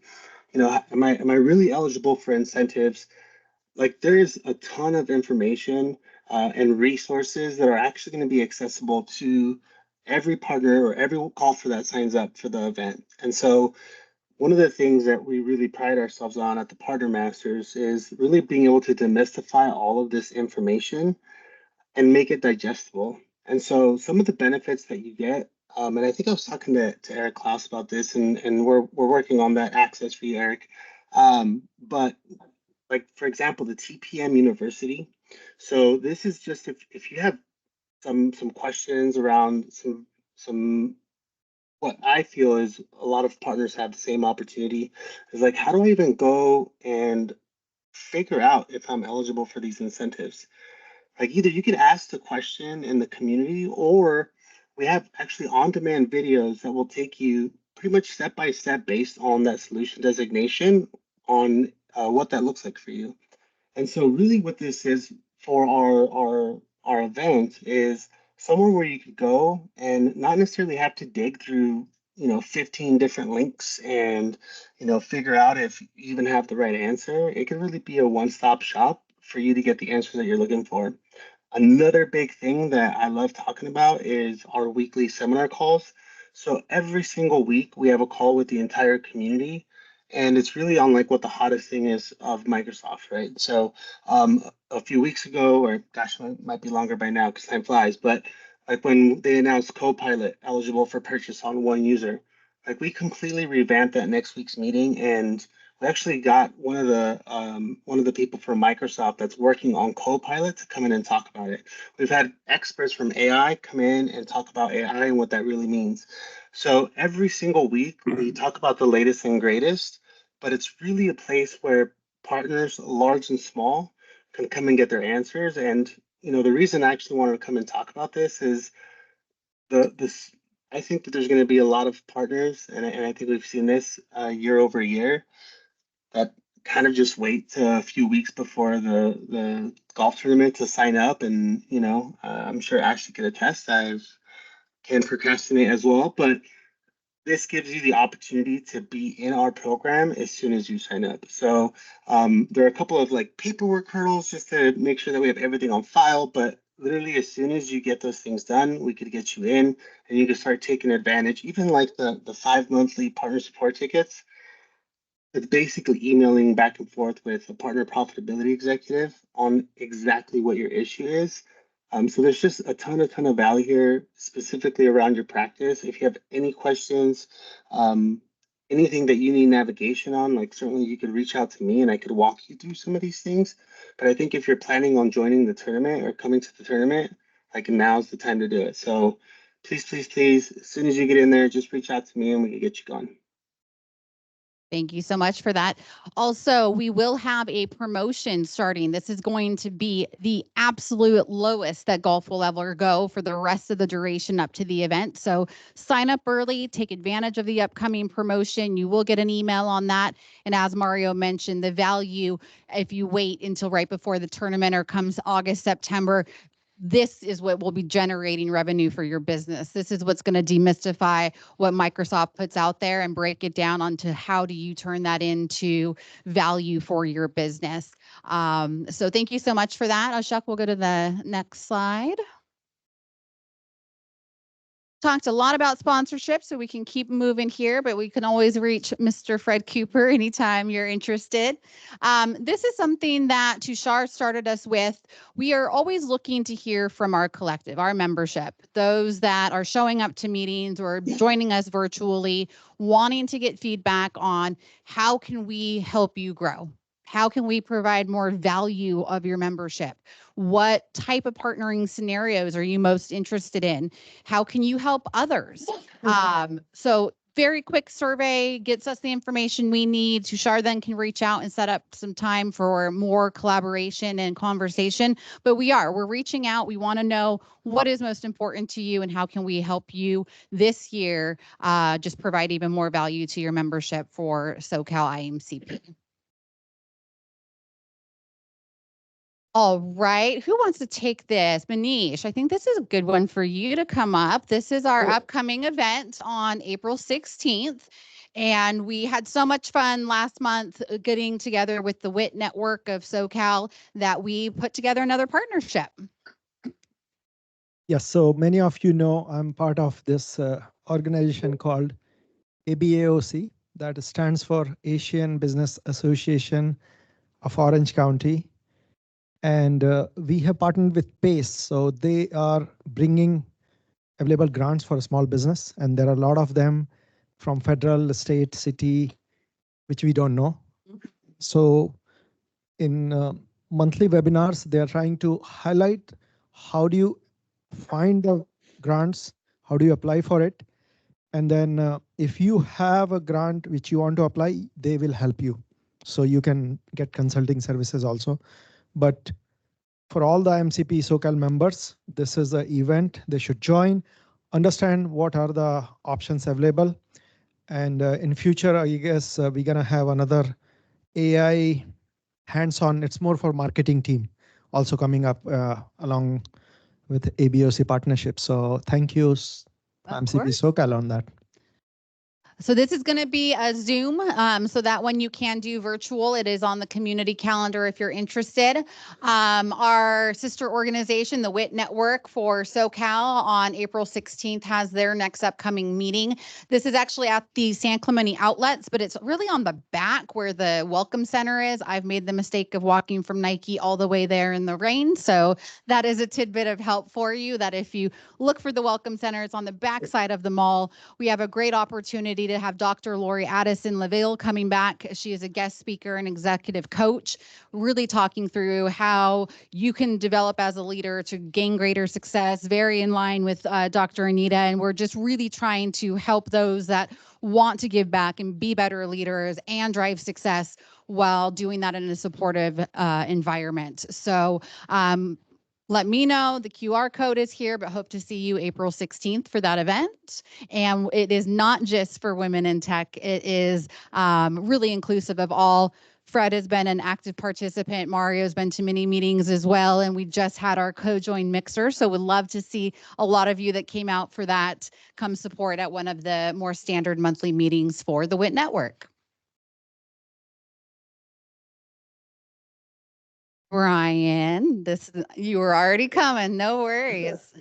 You know, am I really eligible for incentives? Like there's a ton of information and resources that are actually going to be accessible to every partner or every golfer that signs up for the event. And so one of the things that we really pride ourselves on at the Partner Masters is really being able to demystify all of this information and make it digestible. And so some of the benefits that you get, and I think I was talking to Eric Klaus about this, and we're working on that access for you, Eric. But like, for example, the TPM University. So this is just if you have some questions around some what I feel is a lot of partners have the same opportunity, is like, how do I even go and figure out if I'm eligible for these incentives? Like either you could ask the question in the community, or we have actually on-demand videos that will take you pretty much step by step based on that solution designation on what that looks like for you. And so really what this is for our event is somewhere where you could go and not necessarily have to dig through 15 different links and figure out if you even have the right answer. It can really be a one-stop shop for you to get the answers that you're looking for. Another big thing that I love talking about is our weekly seminar calls. So every single week we have a call with the entire community, and it's really on like what the hottest thing is of Microsoft, right? So a few weeks ago, or gosh, it might be longer by now because time flies, but like when they announced Copilot eligible for purchase on one user, like we completely revamped that next week's meeting, and we actually got one of the people from Microsoft that's working on Copilot to come in and talk about it. We've had experts from AI come in and talk about AI and what that really means. So every single week we talk about the latest and greatest, but it's really a place where partners, large and small, can come and get their answers. And the reason I actually wanted to come and talk about this is I think that there's going to be a lot of partners, and I think we've seen this year over year, that kind of just wait a few weeks before the golf tournament to sign up. And I'm sure Ashley could attest, I can procrastinate as well, but this gives you the opportunity to be in our program as soon as you sign up. So there are a couple of like paperwork hurdles just to make sure that we have everything on file, but literally as soon as you get those things done, we could get you in and you can start taking advantage. Even like the 5 monthly partner support tickets, it's basically emailing back and forth with a partner profitability executive on exactly what your issue is. So there's just a ton of value here, specifically around your practice. If you have any questions, anything that you need navigation on, like certainly you could reach out to me and I could walk you through some of these things. But I think if you're planning on joining the tournament or coming to the tournament, like now's the time to do it. So please, as soon as you get in there, just reach out to me and we can get you going. Thank you so much for that. Also, we will have a promotion starting. This is going to be the absolute lowest that golf will ever go for the rest of the duration up to the event. So sign up early, take advantage of the upcoming promotion. You will get an email on that. And as Mario mentioned, the value, if you wait until right before the tournament or comes August, September, this is what will be generating revenue for your business. This is what's going to demystify what Microsoft puts out there and break it down onto how do you turn that into value for your business. So thank you so much for that. Ashok, we'll go to the next slide. Talked a lot about sponsorship, so we can keep moving here, but we can always reach Mr. Fred Cooper anytime you're interested. This is something that Tushar started us with. We are always looking to hear from our collective, our membership, those that are showing up to meetings or joining us virtually, wanting to get feedback on how can we help you grow? How can we provide more value of your membership? What type of partnering scenarios are you most interested in? How can you help others? So very quick survey gets us the information we need. Tushar then can reach out and set up some time for more collaboration and conversation. But we're reaching out. We want to know what is most important to you and how can we help you this year just provide even more value to your membership for SoCal IAMCP. All right. Who wants to take this? Manish, I think this is a good one for you to come up. This is our upcoming event on April 16th. And we had so much fun last month getting together with the WIT network of SoCal that we put together another partnership. Yes, so many of you know I'm part of this organization called ABAOC, that stands for Asian Business Association of Orange County. And we have partnered with PACE. So they are bringing available grants for a small business. And there are a lot of them from federal, state, city, which we don't know. So in monthly webinars, they are trying to highlight how do you find the grants, how do you apply for it? And then if you have a grant which you want to apply, they will help you. So you can get consulting services also. But for all the IAMCP SoCal members, this is an event they should join, understand what are the options available. And in future, I guess we're going to have another AI hands-on. It's more for marketing team also coming up along with ABOC partnership. So thank you, IAMCP SoCal, on that. So this is going to be a Zoom, so that one you can do virtual. It is on the community calendar if you're interested. Our sister organization, the WIT Network for SoCal, on April 16th has their next upcoming meeting. This is actually at the San Clemente outlets, but it's really on the back where the Welcome Center is. I've made the mistake of walking from Nike all the way there in the rain. So that is a tidbit of help for you, that if you look for the Welcome Center, it's on the back side of the mall. We have a great opportunity to have Dr. Lori Addison LaVille coming back. She is a guest speaker and executive coach, really talking through how you can develop as a leader to gain greater success, very in line with Dr. Anita. And we're just really trying to help those that want to give back and be better leaders and drive success while doing that in a supportive environment. So let me know. The QR code is here, but hope to see you April 16th for that event. And it is not just for women in tech. It is really inclusive of all. Fred has been an active participant. Mario's been to many meetings as well. And we just had our co-join mixer. So would love to see a lot of you that came out for that come support at one of the more standard monthly meetings for the WIT Network. Brian, you were already coming, no worries.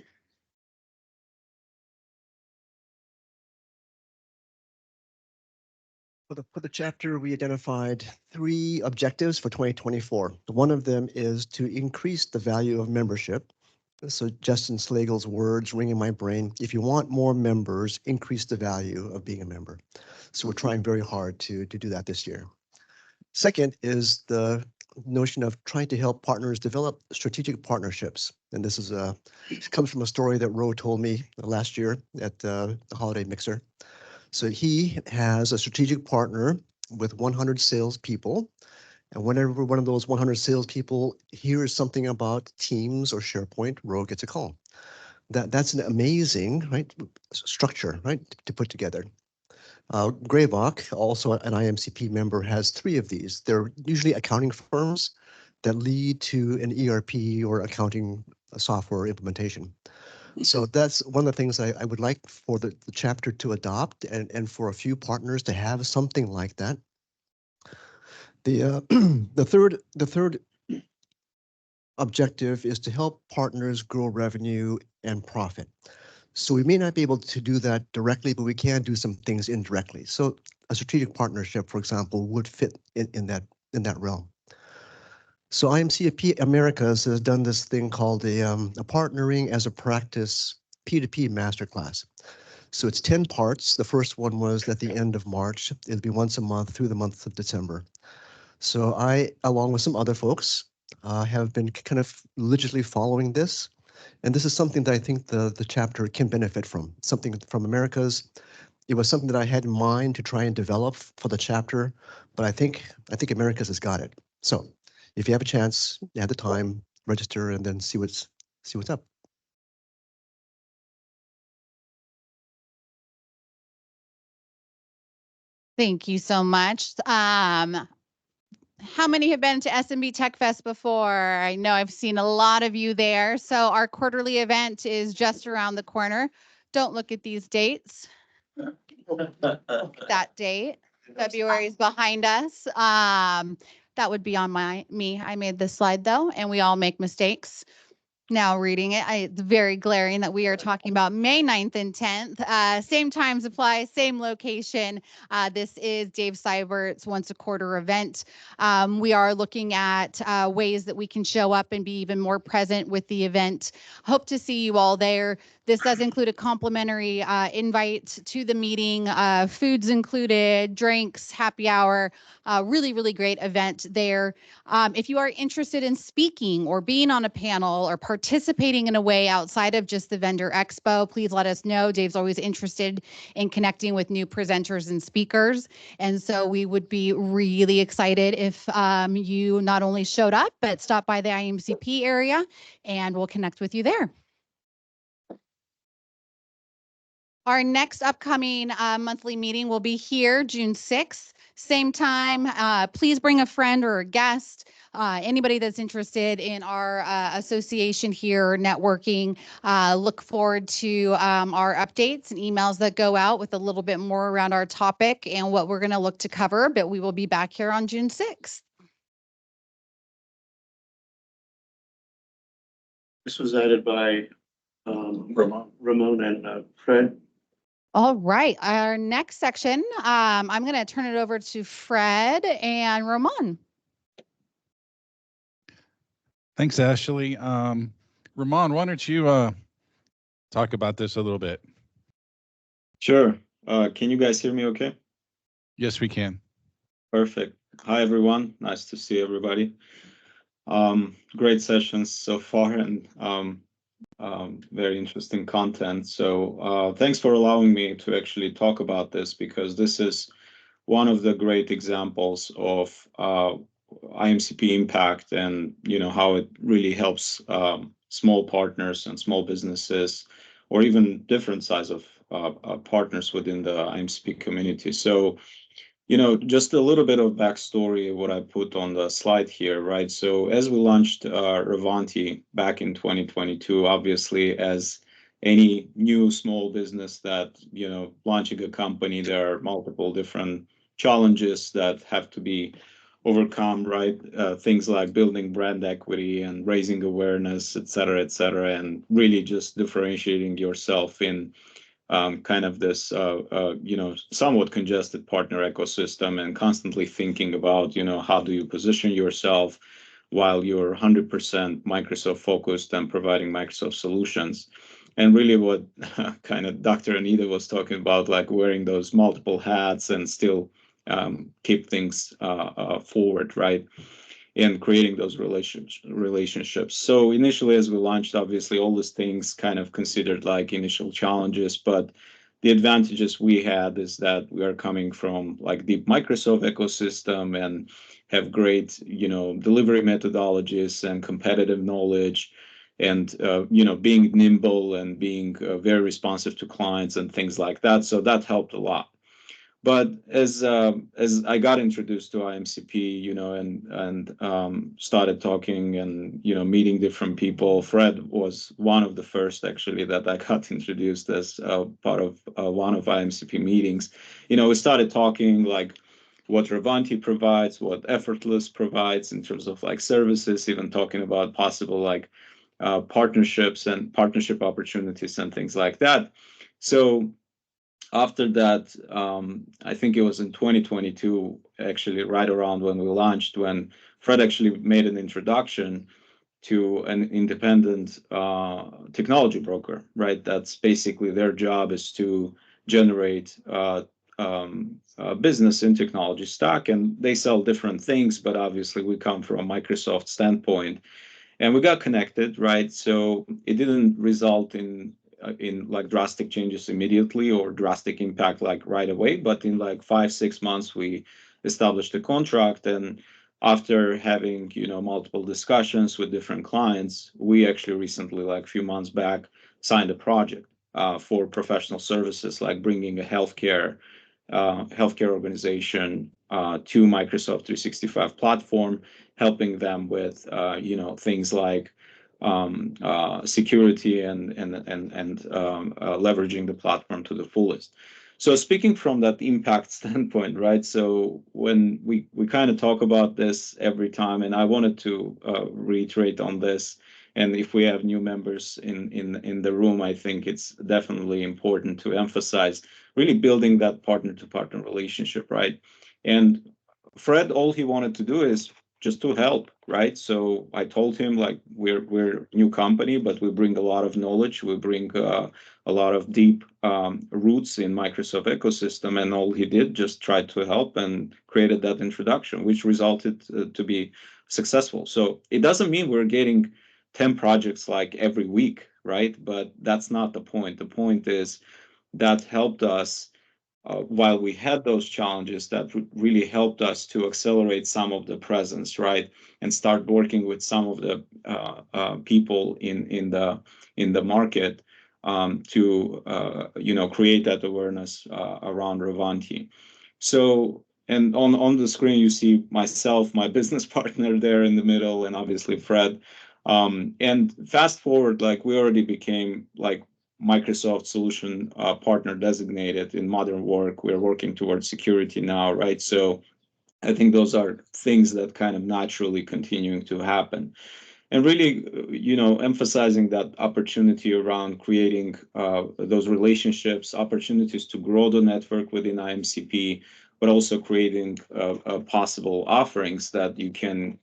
For the chapter, we identified 3 objectives for 2024. One of them is to increase the value of membership. So Justin Slagle's words ring in my brain. If you want more members, increase the value of being a member. So we're trying very hard to do that this year. Second is the notion of trying to help partners develop strategic partnerships. And this comes from a story that Ro told me last year at the Holiday Mixer. So he has a strategic partner with 100 salespeople. And whenever one of those 100 salespeople hears something about Teams or SharePoint, Ro gets a call. That's an amazing structure, to put together. Greybock, also an IAMCP member, has 3 of these. They're usually accounting firms that lead to an ERP or accounting software implementation. So that's one of the things I would like for the chapter to adopt, and for a few partners to have something like that. The third objective is to help partners grow revenue and profit. So we may not be able to do that directly, but we can do some things indirectly. So a strategic partnership, for example, would fit in that realm. So IAMCP Americas has done this thing called a partnering as a practice P2P masterclass. So it's 10 parts. The first one was at the end of March. It'll be once a month through the month of December. So I, along with some other folks, have been kind of religiously following this. And this is something that I think the chapter can benefit from, something from Americas. It was something that I had in mind to try and develop for the chapter, but I think Americas has got it. So if you have a chance, you have the time, register, and then see what's up. Thank you so much. How many have been to SMB Tech Fest before? I know I've seen a lot of you there. So our quarterly event is just around the corner. Don't look at these dates. That date, February is behind us. That would be on me. I made this slide though, and we all make mistakes. Now reading it, it's very glaring that we are talking about May 9th and 10th. Same times apply, same location. This is Dave Seibert's once a quarter event. We are looking at ways that we can show up and be even more present with the event. Hope to see you all there. This does include a complimentary invite to the meeting, foods included, drinks, happy hour, really, really great event there. If you are interested in speaking or being on a panel or participating in a way outside of just the vendor expo, please let us know. Dave's always interested in connecting with new presenters and speakers. And so we would be really excited if you not only showed up, but stopped by the IAMCP area, and we'll connect with you there. Our next upcoming monthly meeting will be here June 6th, same time. Please bring a friend or a guest, anybody that's interested in our association here, networking. Look forward to our updates and emails that go out with a little bit more around our topic and what we're going to look to cover, but we will be back here on June 6th. This was added by Ramon and Fred. All right, our next section, I'm going to turn it over to Fred and Ramon. Thanks, Ashley. Ramon, why don't you talk about this a little bit? Sure. Can you guys hear me okay? Yes, we can. Perfect. Hi, everyone. Nice to see everybody. Great sessions so far, and very interesting content. So thanks for allowing me to actually talk about this, because this is one of the great examples of IAMCP impact, and how it really helps small partners and small businesses, or even different size of partners within the IAMCP community. So just a little bit of backstory of what I put on the slide here, right? So as we launched Revanti back in 2022, obviously, as any new small business that, launching a company, there are multiple different challenges that have to be overcome, right? Things like building brand equity and raising awareness, et cetera, and really just differentiating yourself in kind of this, somewhat congested partner ecosystem, and constantly thinking about, how do you position yourself while you're 100% Microsoft focused and providing Microsoft solutions. And really what kind of Dr. Anita was talking about, like wearing those multiple hats and still keep things forward, right? And creating those relationships. So initially, as we launched, obviously all these things kind of considered like initial challenges, but the advantages we had is that we are coming from like deep Microsoft ecosystem and have great, delivery methodologies and competitive knowledge, and being nimble and being very responsive to clients and things like that. So that helped a lot. But as I got introduced to IMCP, and started talking and meeting different people, Fred was one of the first actually that I got introduced as part of one of IMCP meetings. We started talking like what Revanti provides, what Effortless provides in terms of like services, even talking about possible like partnerships and partnership opportunities and things like that. So after that, I think it was in 2022, actually, right around when we launched, when Fred actually made an introduction to an independent technology broker, right? That's basically their job is to generate business in technology stack, and they sell different things, but obviously we come from a Microsoft standpoint. And we got connected, right? So it didn't result in like drastic changes immediately or drastic impact like right away, but in like 5-6 months we established a contract. And after having multiple discussions with different clients, we actually recently, like a few months back, signed a project for professional services, like bringing a healthcare organization to Microsoft 365 platform, helping them with things like security and leveraging the platform to the fullest. So speaking from that impact standpoint, right? So when we kind of talk about this every time, and I wanted to reiterate on this, and if we have new members in the room, I think it's definitely important to emphasize really building that partner-to-partner relationship, right? And Fred, all he wanted to do is just to help, right? So I told him like we're new company, but we bring a lot of knowledge. We bring a lot of deep roots in Microsoft ecosystem, and all he did just tried to help and created that introduction, which resulted to be successful. So it doesn't mean we're getting 10 projects like every week, right? But that's not the point. The point is that helped us. While we had those challenges, that really helped us to accelerate some of the presence, right, and start working with some of the people in the market to create that awareness around Revanti. So, and on the screen you see myself, my business partner there in the middle, and obviously Fred. And fast forward, like we already became like Microsoft solution partner designated in modern work. We're working towards security now, right? So I think those are things that kind of naturally continuing to happen. And really, emphasizing that opportunity around creating those relationships, opportunities to grow the network within IMCP, but also creating possible offerings that you can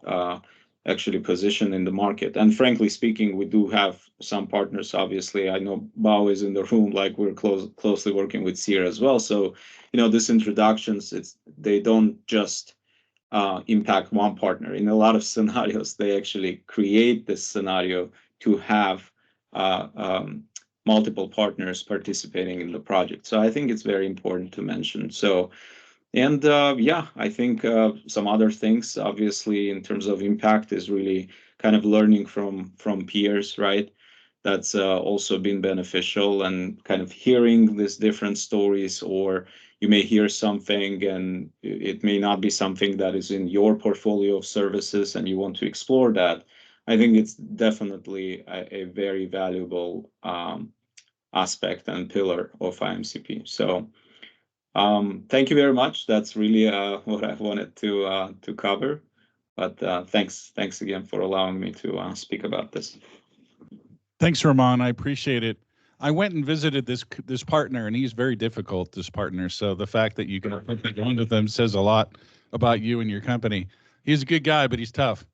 actually position in the market. And frankly speaking, we do have some partners. Obviously, I know Bao is in the room, like we're closely working with Seer as well. So, these introductions, they don't just impact one partner. In a lot of scenarios, they actually create this scenario to have multiple partners participating in the project. So I think it's very important to mention. So, and I think some other things, obviously, in terms of impact, is really kind of learning from peers, right? That's also been beneficial, and kind of hearing these different stories, or you may hear something and it may not be something that is in your portfolio of services and you want to explore that. I think it's definitely a very valuable aspect and pillar of IMCP. So Thank you very much. That's really what I wanted to cover. But thanks again for allowing me to speak about this. Thanks, Ramon. I appreciate it. I went and visited this partner, and he's very difficult, this partner. So the fact that you can go into them says a lot about you and your company. He's a good guy, but he's tough.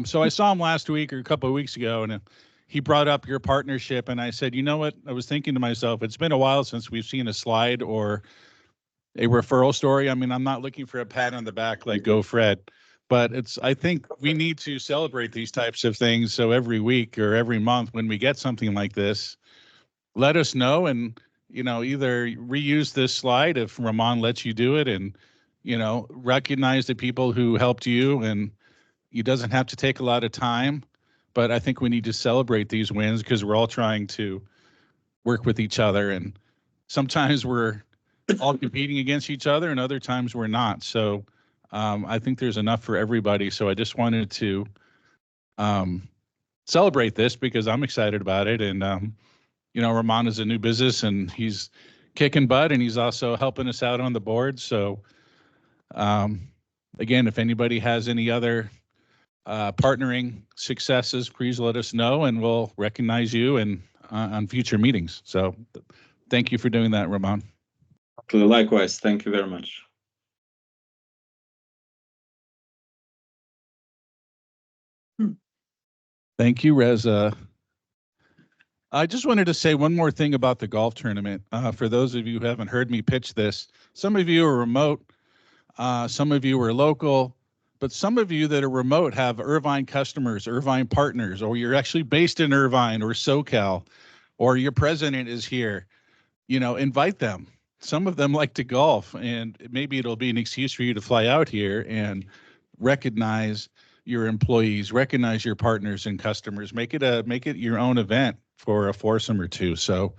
So I saw him last week or a couple of weeks ago, and he brought up your partnership, and I said, you know what? I was thinking to myself, it's been a while since we've seen a slide or a referral story. I mean, I'm not looking for a pat on the back like Go Fred, but I think we need to celebrate these types of things. So every week or every month when we get something like this, let us know and, either reuse this slide if Ramon lets you do it and, recognize the people who helped you. And it doesn't have to take a lot of time, but I think we need to celebrate these wins because we're all trying to work with each other. And sometimes we're all competing against each other and other times we're not. So I think there's enough for everybody. So I just wanted to celebrate this because I'm excited about it. And, Ramon is a new business and he's kicking butt and he's also helping us out on the board. So again, if anybody has any other partnering successes, please let us know and we'll recognize you and on future meetings. So thank you for doing that, Ramon. Likewise, thank you very much. Thank you, Reza. I just wanted to say one more thing about the golf tournament. For those of you who haven't heard me pitch this, some of you are remote, some of you are local, but some of you that are remote have Irvine customers, Irvine partners, or you're actually based in Irvine or SoCal, or your president is here. Invite them. Some of them like to golf, and maybe it'll be an excuse for you to fly out here and recognize your employees, recognize your partners and customers. Make it your own event for a foursome or two. So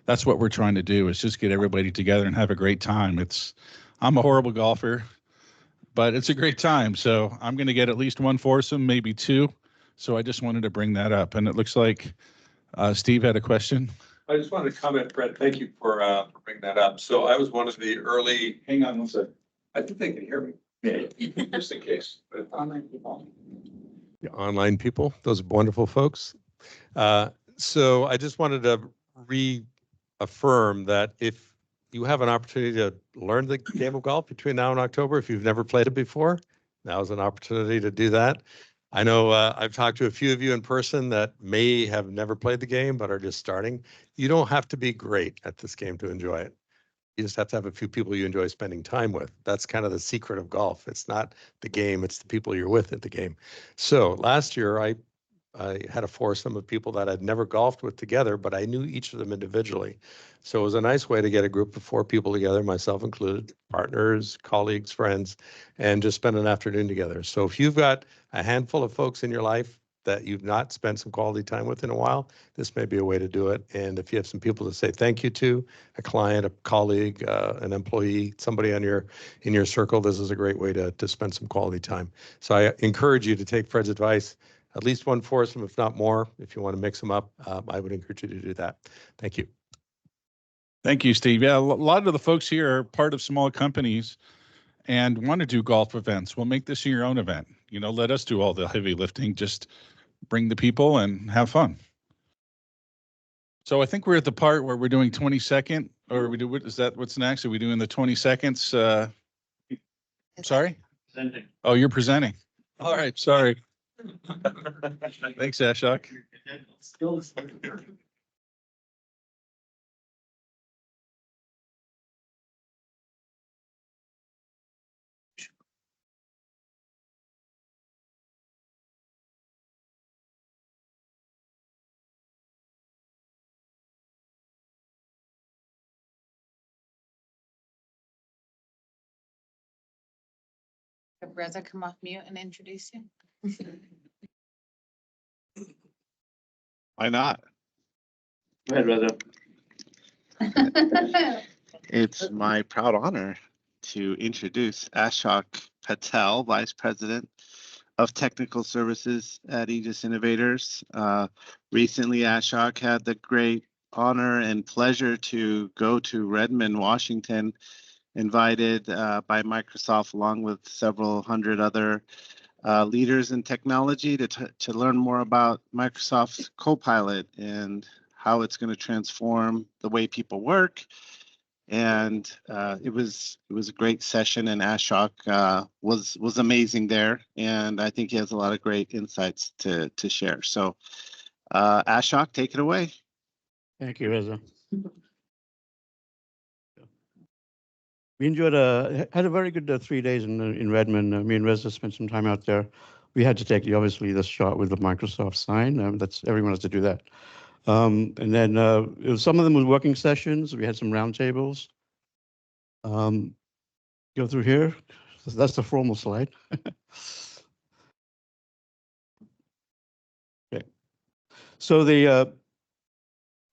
that's what we're trying to do is just get everybody together and have a great time. I'm a horrible golfer, but it's a great time. So I'm going to get at least one foursome, maybe two. So I just wanted to bring that up. And it looks like Steve had a question. I just wanted to comment, Brett, thank you for bringing that up. So I was one of the early. Hang on one second. I think they can hear me. Yeah, just in case. Online people. The online people, those wonderful folks. So I just wanted to reaffirm that if you have an opportunity to learn the game of golf between now and October, if you've never played it before, now is an opportunity to do that. I know I've talked to a few of you in person that may have never played the game, but are just starting. You don't have to be great at this game to enjoy it. You just have to have a few people you enjoy spending time with. That's kind of the secret of golf. It's not the game, it's the people you're with at the game. So last year, I had a foursome of people that I'd never golfed with together, but I knew each of them individually. So it was a nice way to get a group of four people together, myself included, partners, colleagues, friends, and just spend an afternoon together. So if you've got a handful of folks in your life that you've not spent some quality time with in a while, this may be a way to do it. And if you have some people to say thank you to, a client, a colleague, an employee, somebody in your circle, this is a great way to spend some quality time. So I encourage you to take Fred's advice, at least one foursome, if not more. If you want to mix them up, I would encourage you to do that. Thank you. Thank you, Steve. Yeah, a lot of the folks here are part of small companies and want to do golf events. Well, make this your own event. Let us do all the heavy lifting. Just bring the people and have fun. So I think we're at the part where we're doing 20-second, or is that what's next? Are we doing the 20 seconds? Sorry? Presenting. Oh, you're presenting. All right, sorry. Thanks, Ashok. Have Reza come off mute and introduce you? Why not? Go ahead, Reza. It's my proud honor to introduce Ashok Patel, Vice President of Technical Services at Aegis Innovators. Recently, Ashok had the great honor and pleasure to go to Redmond, Washington, invited by Microsoft along with several hundred other leaders in technology to learn more about Microsoft's Copilot and how it's going to transform the way people work. And it was a great session, and Ashok was amazing there, and I think he has a lot of great insights to share. So Ashok, take it away. Thank you, Reza. We enjoyed had a very good 3 days in Redmond. Me and Reza spent some time out there. We had to take obviously the shot with the Microsoft sign. That's everyone has to do that. And then some of them was working sessions. We had some roundtables. Go through here. That's the formal slide. Okay. So the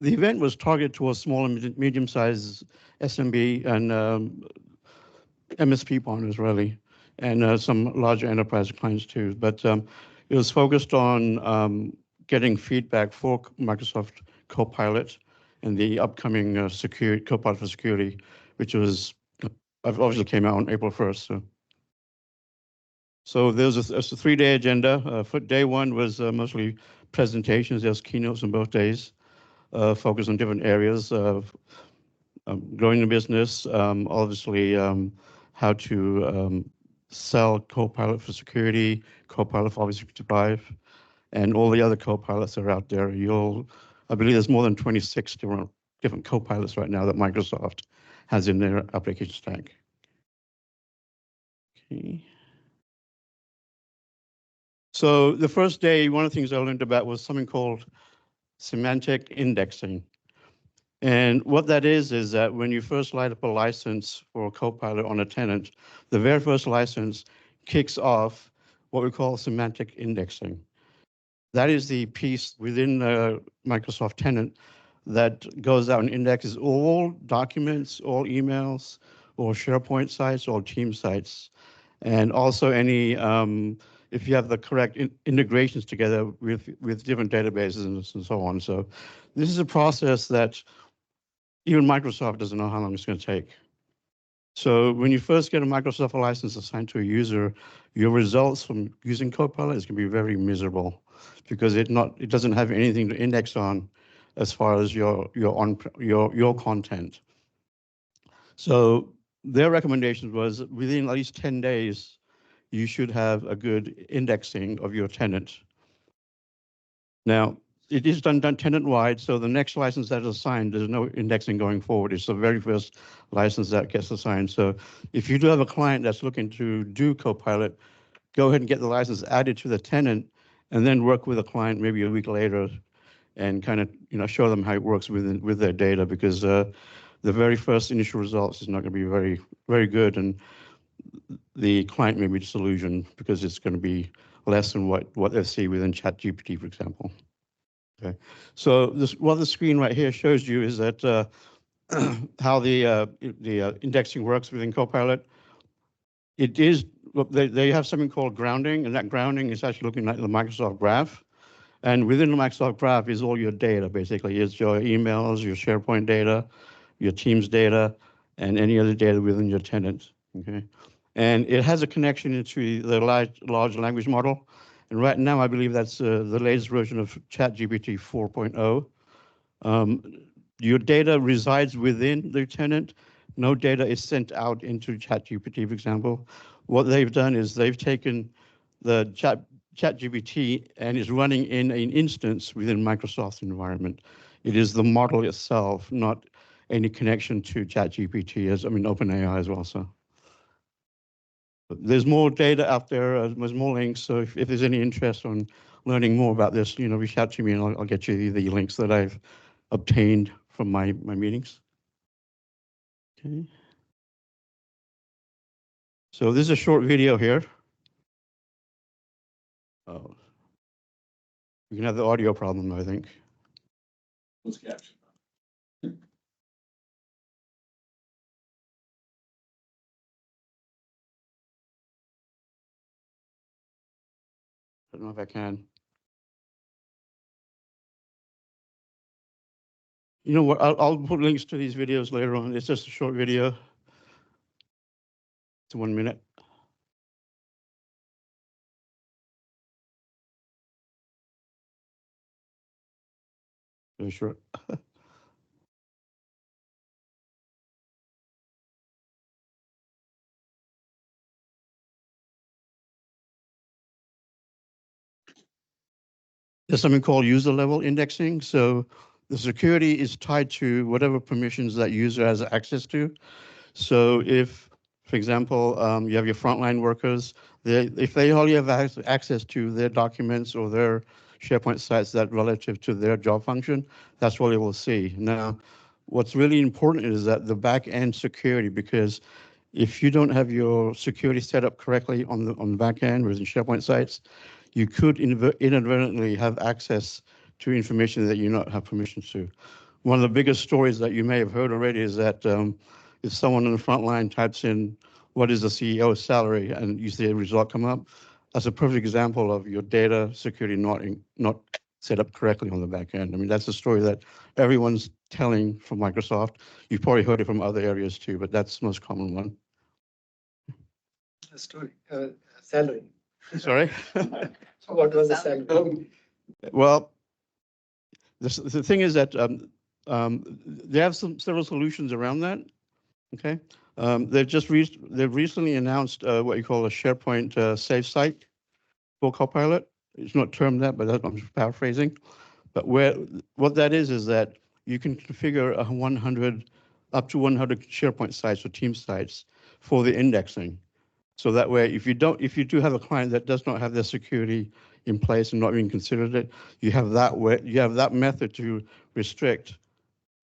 event was targeted towards small and medium-sized SMB and MSP partners, really, and some larger enterprise clients too. But it was focused on getting feedback for Microsoft Copilot and the upcoming security Copilot for Security, which was obviously came out on April 1st. So there's a 3-day agenda. For day one was mostly presentations. There's keynotes on both days, focused on different areas of growing the business, obviously how to sell Copilot for Security, Copilot for Office 365, and all the other Copilots that are out there. I believe there's more than 26 different Copilots right now that Microsoft has in their application stack. Okay. So the first day, one of the things I learned about was something called semantic indexing. And what that is that when you first light up a license for Copilot on a tenant, the very first license kicks off what we call semantic indexing. That is the piece within the Microsoft tenant that goes out and indexes all documents, all emails, all SharePoint sites, all team sites, and also any, if you have the correct integrations together with different databases and so on. So this is a process that even Microsoft doesn't know how long it's going to take. So when you first get a Microsoft license assigned to a user, your results from using Copilot is going to be very miserable because it doesn't have anything to index on as far as your content. So their recommendation was within at least 10 days, you should have a good indexing of your tenant. Now, it is done tenant-wide, so the next license that is assigned, there's no indexing going forward. It's the very first license that gets assigned. So if you do have a client that's looking to do Copilot, go ahead and get the license added to the tenant, and then work with a client maybe a week later and kind of show them how it works with their data, because the very first initial results is not going to be very, very good, and the client may be disillusioned because it's going to be less than what they see within ChatGPT, for example. Okay, so what the screen right here shows you is that how the indexing works within Copilot. It is, they have something called grounding, and that grounding is actually looking like the Microsoft Graph. And within the Microsoft Graph is all your data, basically. It's your emails, your SharePoint data, your Teams data, and any other data within your tenant, okay? And it has a connection into the large language model. And right now, I believe that's the latest version of ChatGPT 4.0. Your data resides within the tenant. No data is sent out into ChatGPT, for example. What they've done is they've taken the ChatGPT and is running in an instance within Microsoft's environment. It is the model itself, not any connection to ChatGPT, OpenAI as well. So there's more data out there. There's more links. So if there's any interest on learning more about this, reach out to me and I'll get you the links that I've obtained from my meetings. Okay. So this is a short video here. Oh, you can have the audio problem, I think. What's caption? I don't know if I can. You know what? I'll put links to these videos later on. It's just a short video. It's 1 minute. Very short. There's something called user level indexing. So the security is tied to whatever permissions that user has access to. So if, for example, you have your frontline workers, if they only have access to their documents or their SharePoint sites that relative to their job function, that's what they will see. Now, what's really important is that the back end security, because if you don't have your security set up correctly on the back end within SharePoint sites, you could inadvertently have access to information that you not have permission to. One of the biggest stories that you may have heard already is that if someone on the front line types in what is the CEO's salary and you see a result come up, that's a perfect example of your data security not set up correctly on the back end. I mean, that's a story that everyone's telling from Microsoft. You've probably heard it from other areas too, but that's the most common one. Story, salary. Sorry? So what was the salary? Well, the thing is that they have several solutions around that. Okay, they've recently announced what you call a SharePoint safe site for Copilot. It's not termed that, but I'm just paraphrasing. But what that is that you can configure up to 100 SharePoint sites or team sites for the indexing. So that way, if you do have a client that does not have their security in place and not even considered it, you have that method to restrict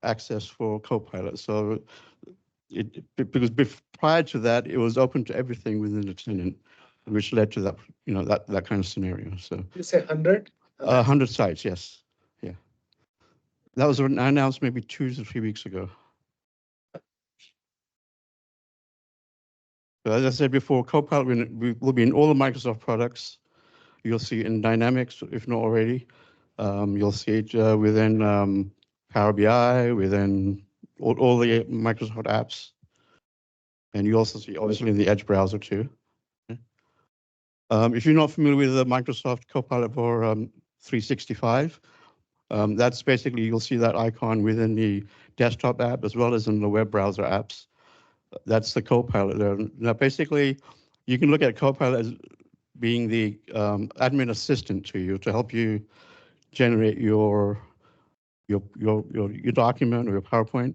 access for Copilot. So because prior to that, it was open to everything within the tenant, which led to that, that kind of scenario. So You say 100? 100 sites, yes, yeah. That was announced maybe 2 to 3 weeks ago. So as I said before, Copilot will be in all the Microsoft products. You'll see it in Dynamics, if not already. You'll see it within Power BI, within all the Microsoft apps. And you also see, obviously, in the Edge browser, too. If you're not familiar with the Microsoft Copilot for 365, that's basically, you'll see that icon within the desktop app as well as in the web browser apps. That's the Copilot there. Now, basically, you can look at Copilot as being the admin assistant to you to help you generate your document or your PowerPoint.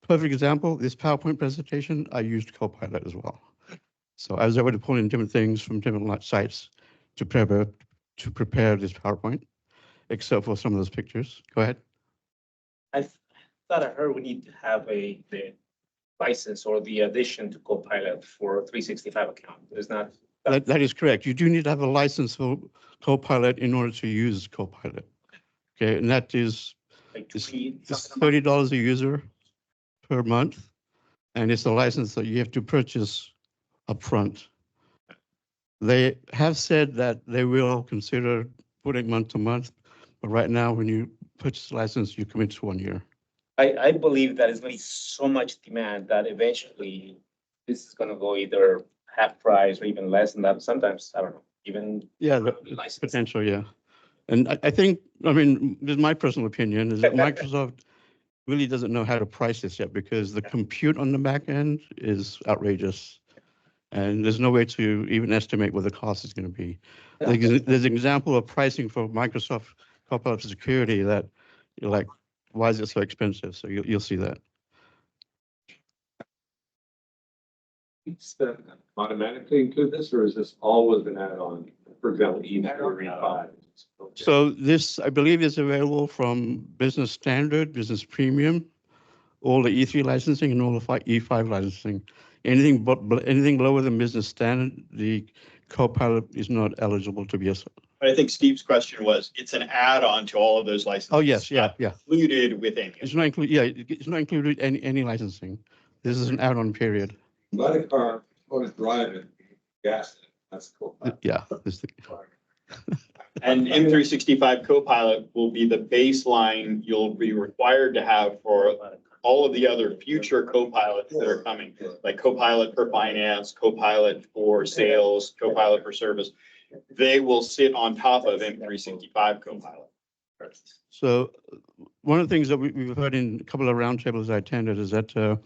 Perfect example, this PowerPoint presentation, I used Copilot as well. So I was able to pull in different things from different sites to prepare this PowerPoint, except for some of those pictures. Go ahead. I thought I heard we need to have the license or the addition to Copilot for 365 account. Is not that is correct. You do need to have a license for Copilot in order to use Copilot. Okay, and that is like $30 a user per month, and it's a license that you have to purchase upfront. They have said that they will consider putting month to month, but right now, when you purchase a license, you commit to 1 year. I believe that is going to be so much demand that eventually this is going to go either half price or even less than that. Sometimes, I don't know, even license. Potential, yeah. And I think, I mean, this is my personal opinion, is that Microsoft really doesn't know how to price this yet because the compute on the back end is outrageous. And there's no way to even estimate what the cost is going to be. There's an example of pricing for Microsoft Copilot Security that you're like, why is it so expensive? So you'll see that. Automatically include this, or is this always an add-on? For example, E3 So this, I believe, is available from Business Standard, Business Premium, all the E3 licensing and all the E5 licensing. Anything lower than Business Standard, the Copilot is not eligible to be a. I think Steve's question was, it's an add-on to all of those licenses. Oh, yes, yeah. Included within. It's not included, it's not included any licensing. This is an add-on period. Buy a car, want to drive it, gas it, that's cool. Yeah. And M365 Copilot will be the baseline you'll be required to have for all of the other future co-pilots that are coming, like Copilot for finance, Copilot for sales, Copilot for service, they will sit on top of M365 Copilot. So one of the things that we've heard in a couple of roundtables I attended is that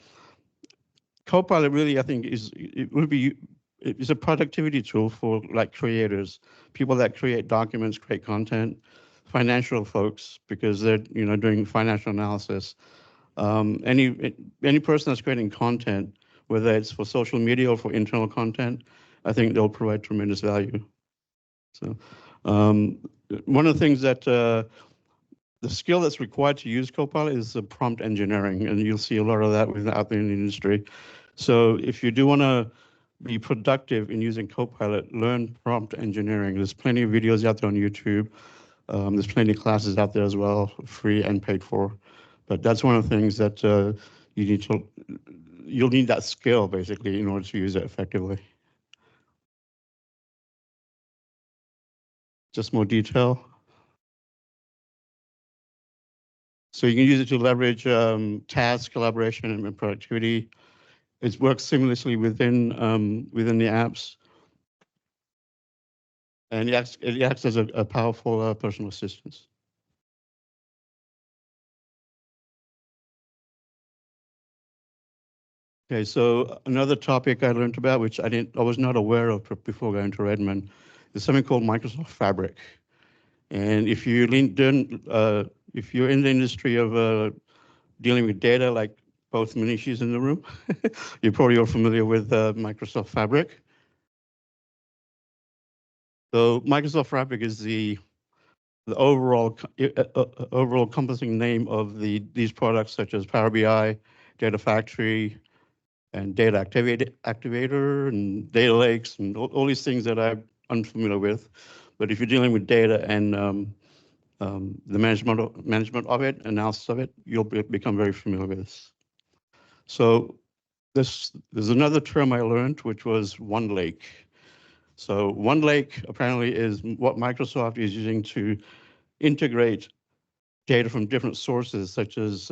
Copilot really, I think, it's a productivity tool for like creators, people that create documents, create content, financial folks, because they're doing financial analysis. Any person that's creating content, whether it's for social media or for internal content, I think they'll provide tremendous value. So one of the things that the skill that's required to use Copilot is prompt engineering, and you'll see a lot of that out there in the industry. So if you do want to be productive in using Copilot, learn prompt engineering. There's plenty of videos out there on YouTube. There's plenty of classes out there as well, free and paid for. But that's one of the things that you'll need that skill basically in order to use it effectively. Just more detail. So you can use it to leverage task collaboration and productivity. It works seamlessly within the apps, and it acts as a powerful personal assistant. Okay, so another topic I learned about, which I was not aware of before going to Redmond, is something called Microsoft Fabric. And if you're in the industry of dealing with data, like both Manishis in the room, you probably are familiar with Microsoft Fabric. So Microsoft Fabric is the overall encompassing name of these products, such as Power BI, Data Factory, and Data Activator, and Data Lakes, and all these things that I'm unfamiliar with. But if you're dealing with data and the management of it, analysis of it, you'll become very familiar with this. So there's another term I learned, which was One Lake. So One Lake apparently is what Microsoft is using to integrate data from different sources, such as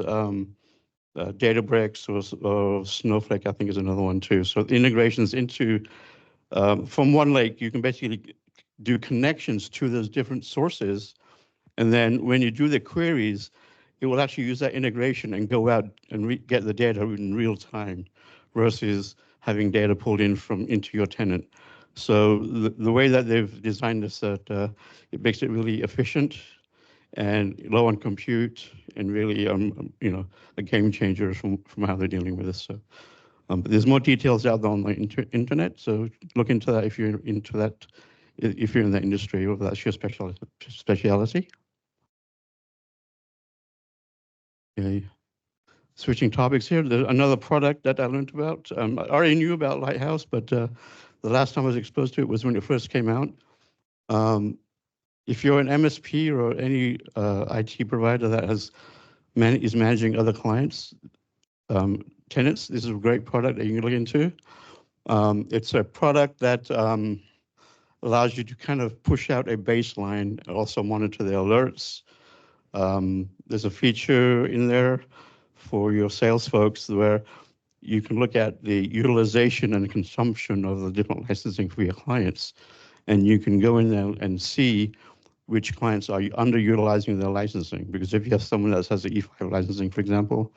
Databricks or Snowflake, I think is another one too. So the integrations into, from One Lake, you can basically do connections to those different sources. And then when you do the queries, it will actually use that integration and go out and get the data in real time versus having data pulled into your tenant. So the way that they've designed this, it makes it really efficient and low on compute, and really, a game changer from how they're dealing with this. So, but there's more details out there on the internet. So look into that if you're into that, if you're in that industry, or if that's your specialty. Okay. Switching topics here. There's another product that I learned about. I already knew about Lighthouse, but the last time I was exposed to it was when it first came out. If you're an MSP or any IT provider that is managing other clients, tenants, this is a great product that you can look into. It's a product that allows you to kind of push out a baseline, also monitor the alerts. There's a feature in there for your sales folks where you can look at the utilization and consumption of the different licensing for your clients. And you can go in there and see which clients are underutilizing their licensing. Because if you have someone that has the E5 licensing, for example,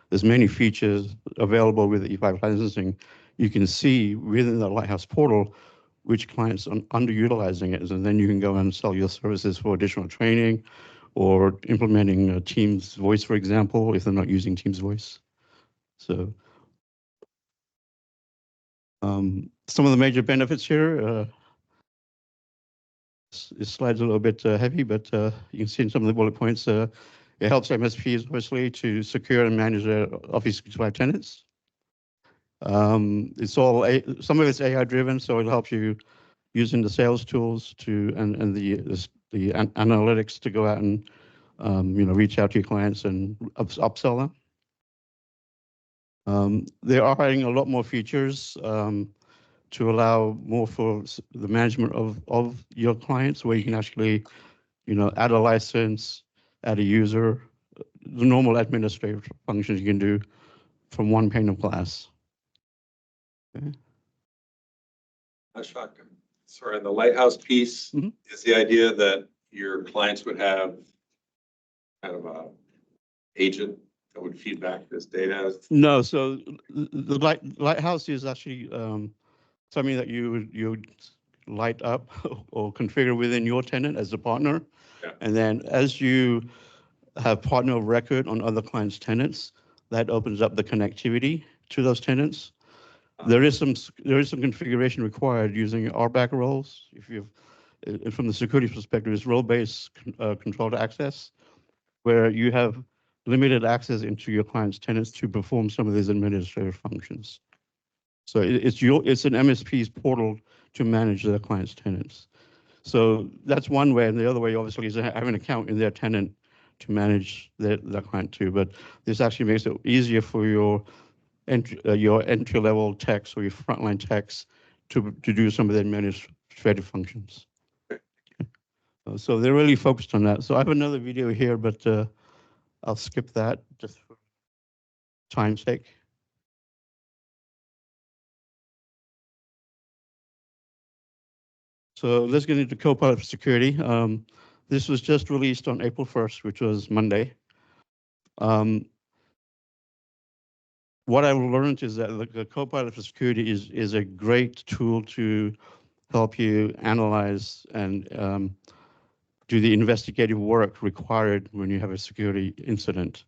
there's many features available with the E5 licensing. You can see within the Lighthouse portal which clients are underutilizing it, and then you can go and sell your services for additional training or implementing Teams Voice, for example, if they're not using Teams Voice. So some of the major benefits here, this slide's a little bit heavy, but you can see in some of the bullet points, it helps MSPs obviously to secure and manage their Office 365 tenants. It's all some of it's AI driven, so it helps you using the sales tools to and the analytics to go out and reach out to your clients and upsell them. They are adding a lot more features to allow more for the management of your clients, where you can actually add a license, add a user, the normal administrative functions you can do from one pane of glass. Okay. Ashok, sorry, in the lighthouse piece, is the idea that your clients would have kind of a agent that would feed back this data? No, so the lighthouse is actually something that you would light up or configure within your tenant as a partner. Yeah. And then as you have partner of record on other clients' tenants, that opens up the connectivity to those tenants. There is some configuration required using RBAC roles. If you've, from the security perspective, it's role-based controlled access, where you have limited access into your client's tenants to perform some of these administrative functions. So it's an MSP's portal to manage their client's tenants. So that's one way, and the other way obviously is to have an account in their tenant to manage their client too. But this actually makes it easier for your entry-level techs or your frontline techs to do some of the administrative functions. So they're really focused on that. So I have another video here, but I'll skip that just for time's sake. So let's get into Copilot for Security. This was just released on April 1st, which was Monday. What I learned is that the Copilot for Security is a great tool to help you analyze and do the investigative work required when you have a security incident.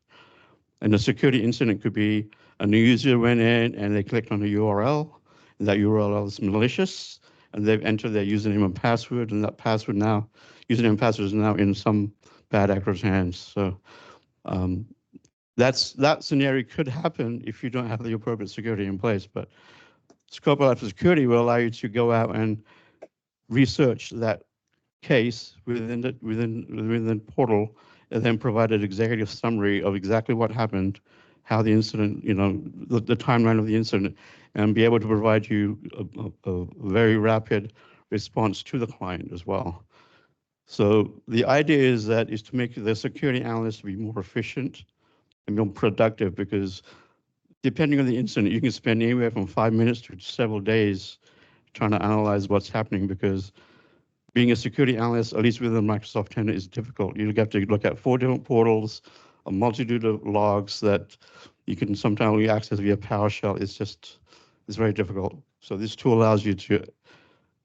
And a security incident could be a new user went in and they clicked on a URL, and that URL is malicious, and they've entered their username and password, and that password now, username and password is now in some bad actor's hands. So that scenario could happen if you don't have the appropriate security in place. But Copilot for Security will allow you to go out and research that case within the portal, and then provide an executive summary of exactly what happened, how the incident, the timeline of the incident, and be able to provide you a very rapid response to the client as well. So the idea is to make the security analyst be more efficient and more productive, because depending on the incident, you can spend anywhere from 5 minutes to several days trying to analyze what's happening, because being a security analyst, at least within a Microsoft tenant, is difficult. You have to look at 4 different portals, a multitude of logs that you can sometimes only access via PowerShell. It's very difficult. So this tool allows you to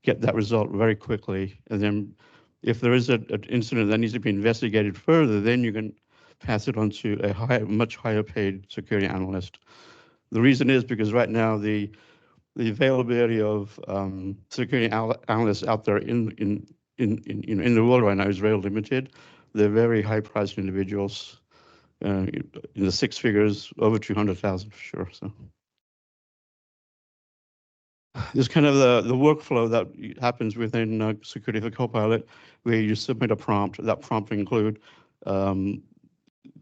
get that result very quickly. And then if there is an incident that needs to be investigated further, then you can pass it on to a much higher paid security analyst. The reason is because right now the availability of security analysts out there in the world right now is very limited. They're very high-priced individuals, in the 6 figures, over 200,000 for sure. So this is kind of the workflow that happens within Security for Copilot, where you submit a prompt. That prompt will include, say,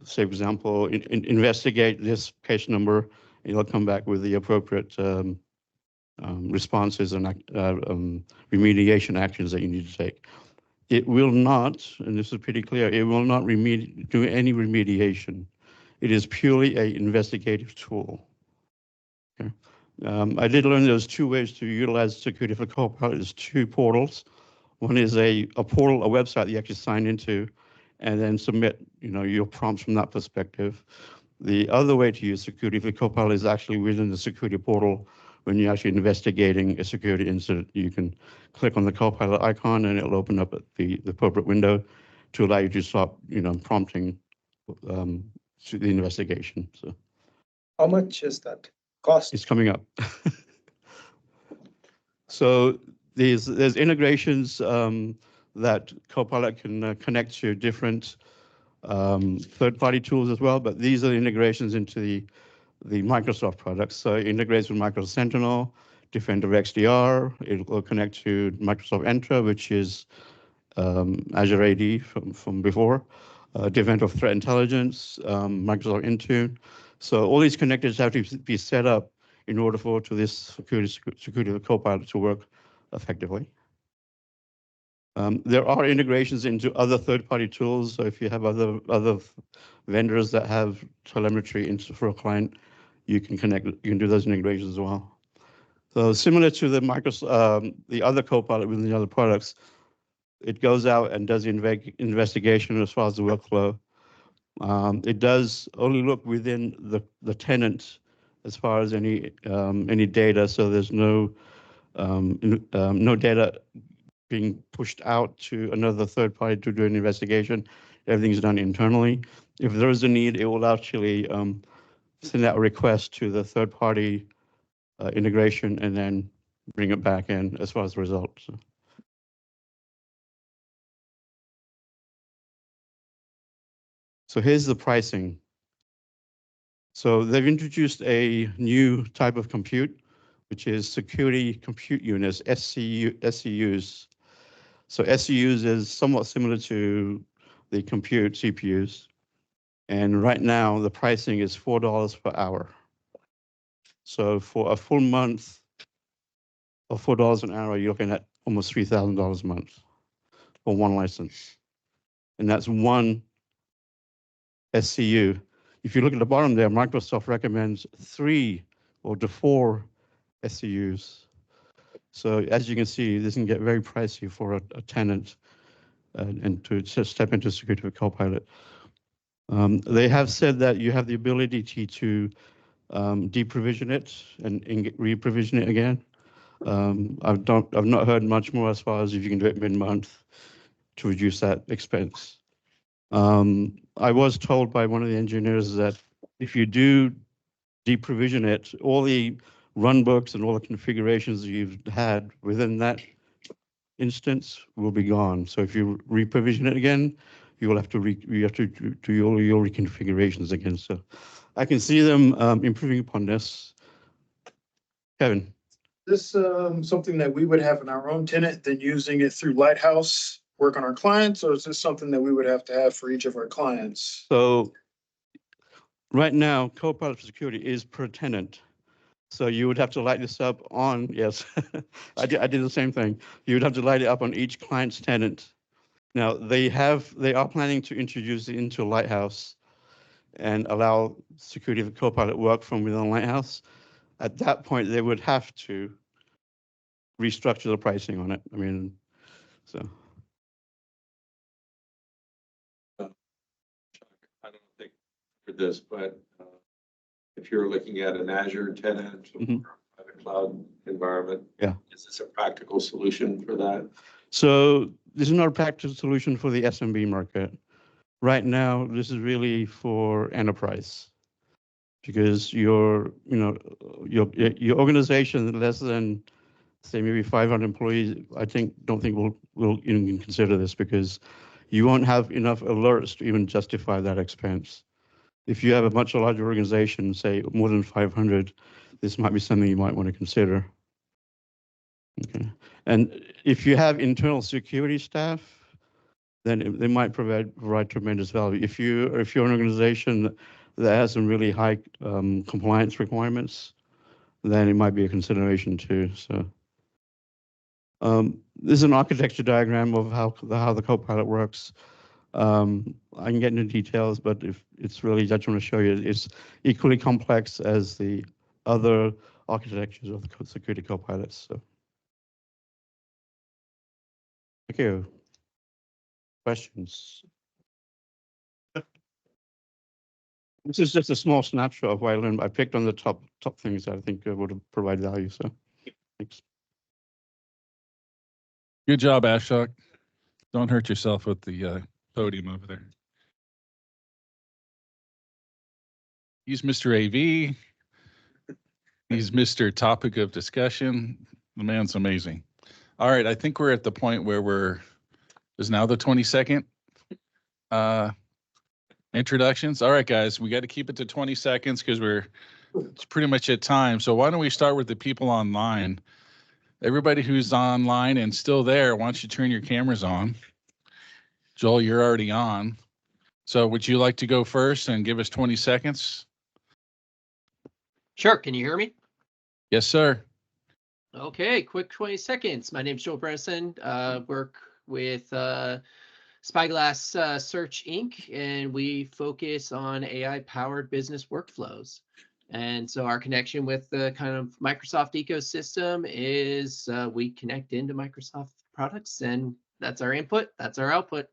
for example, investigate this case number, and it'll come back with the appropriate responses and remediation actions that you need to take. It will not, and this is pretty clear, it will not do any remediation. It is purely an investigative tool. Okay. I did learn there's 2 ways to utilize Security for Copilot. There's 2 portals. One is a portal, a website that you actually sign into, and then submit, your prompts from that perspective. The other way to use Security for Copilot is actually within the security portal. When you're actually investigating a security incident, you can click on the Copilot icon, and it'll open up the appropriate window to allow you to start, prompting to the investigation. So, How much is that cost? it's coming up. So there's integrations that Copilot can connect to different third-party tools as well, but these are the integrations into the Microsoft products. So it integrates with Microsoft Sentinel, Defender XDR. It will connect to Microsoft Entra, which is Azure AD from before, Defender Threat Intelligence, Microsoft Intune. So all these connectors have to be set up in order for this security Copilot to work effectively. There are integrations into other third-party tools. So if you have other vendors that have telemetry for a client, you can connect. You can do those integrations as well. So similar to the Microsoft, the other Copilot within the other products, it goes out and does the investigation as far as the workflow. It does only look within the tenant as far as any data. So there's no data being pushed out to another third party to do an investigation. Everything's done internally. If there is a need, it will actually send out a request to the third party integration and then bring it back in as far as the results. So here's the pricing. So they've introduced a new type of compute, which is security compute units, SCUs. So SCUs is somewhat similar to the compute CPUs. And right now the pricing is $4 per hour. So for a full month of $4 an hour, you're looking at almost $3,000 a month for one license. And that's one SCU. If you look at the bottom there, Microsoft recommends 3 or to 4 SCUs. So as you can see, this can get very pricey for a tenant and to just step into security with Copilot. They have said that you have the ability to deprovision it and re-provision it again. I've not heard much more as far as if you can do it mid-month to reduce that expense. I was told by one of the engineers that if you do deprovision it, all the runbooks and all the configurations you've had within that instance will be gone. So if you reprovision it again, you will have to do all your reconfigurations again. So I can see them improving upon this. Kevin. This something that we would have in our own tenant, then using it through Lighthouse, work on our clients, or is this something that we would have to have for each of our clients? So right now, Copilot for Security is per tenant. So you would have to light this up on, yes, I did the same thing. You would have to light it up on each client's tenant. Now they are planning to introduce it into Lighthouse and allow security of Copilot work from within Lighthouse. At that point, they would have to restructure the pricing on it. I mean, so. I don't think for this, but if you're looking at an Azure tenant or a cloud environment, is this a practical solution for that? So this is not a practical solution for the SMB market. Right now, this is really for enterprise because your organization less than say maybe 500 employees, don't think will even consider this because you won't have enough alerts to even justify that expense. If you have a much larger organization, say more than 500, this might be something you might want to consider. Okay. And if you have internal security staff, then they might provide tremendous value. If you're an organization that has some really high compliance requirements, then it might be a consideration too. So this is an architecture diagram of how the Copilot works. I can get into details, but if it's really, I just want to show you, it's equally complex as the other architectures of the security Copilots. So, thank you. Questions? This is just a small snapshot of what I learned. I picked on the top things that I think would provide value. So, thanks. Good job, Ashok. Don't hurt yourself with the podium over there. He's Mr. AV. He's Mr. Topic of Discussion. The man's amazing. All right, I think we're at the point where is now the 22nd introductions. All right, guys, we got to keep it to 20 seconds because it's pretty much at time. So why don't we start with the people online? Everybody who's online and still there, why don't you turn your cameras on? Joel, you're already on. So would you like to go first and give us 20 seconds? Sure. Can you hear me? Yes, sir. Okay, quick 20 seconds. My name is Joel Brenison. Work with Spyglass Search Inc., and we focus on AI-powered business workflows. And so our connection with the kind of Microsoft ecosystem is we connect into Microsoft products, and that's our input, that's our output,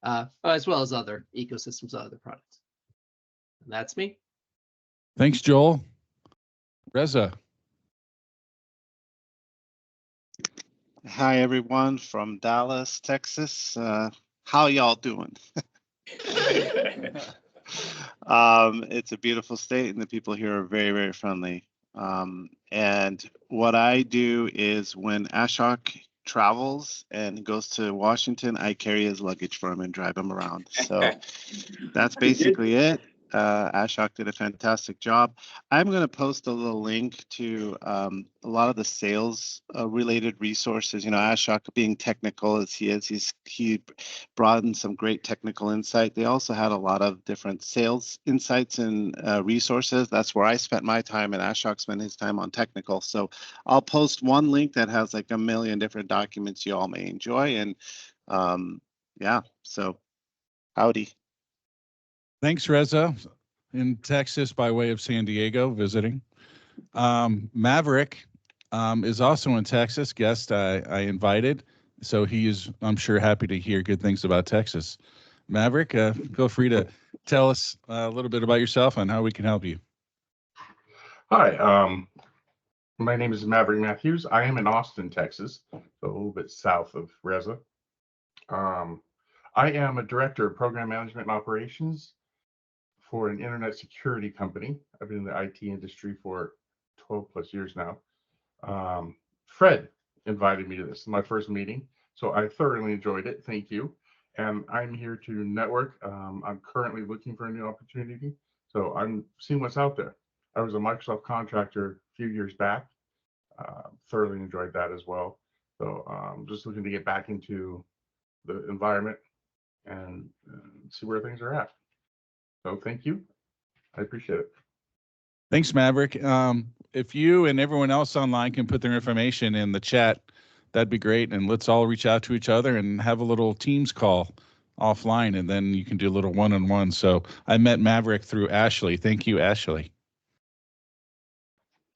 as well as other ecosystems, other products. And that's me. Thanks, Joel. Reza. Hi, everyone from Dallas, Texas. How y'all doing? It's a beautiful state, and the people here are very, very friendly. And what I do is when Ashok travels and goes to Washington, I carry his luggage for him and drive him around. So that's basically it. Ashok did a fantastic job. I'm going to post a little link to a lot of the sales related resources. You know, Ashok being technical as he is, he brought in some great technical insight. They also had a lot of different sales insights and resources. That's where I spent my time, and Ashok spent his time on technical. So I'll post one link that has like a million different documents you all may enjoy. And yeah, so howdy. Thanks, Reza, in Texas by way of San Diego visiting. Maverick is also in Texas, guest I invited. So he is, I'm sure, happy to hear good things about Texas. Maverick, feel free to tell us a little bit about yourself and how we can help you. Hi, my name is Maverick Matthews. I am in Austin, Texas, so a little bit south of Reza. I am a director of program management and operations for an internet security company. I've been in the IT industry for 12 plus years now. Fred invited me to this, my first meeting, so I thoroughly enjoyed it. Thank you. And I'm here to network. I'm currently looking for a new opportunity, so I'm seeing what's out there. I was a Microsoft contractor a few years back. Thoroughly enjoyed that as well. So just looking to get back into the environment and see where things are at. So thank you. I appreciate it. Thanks, Maverick. If you and everyone else online can put their information in the chat, that'd be great. And let's all reach out to each other and have a little Teams call offline, and then you can do a little one-on-one. So I met Maverick through Ashley. Thank you, Ashley.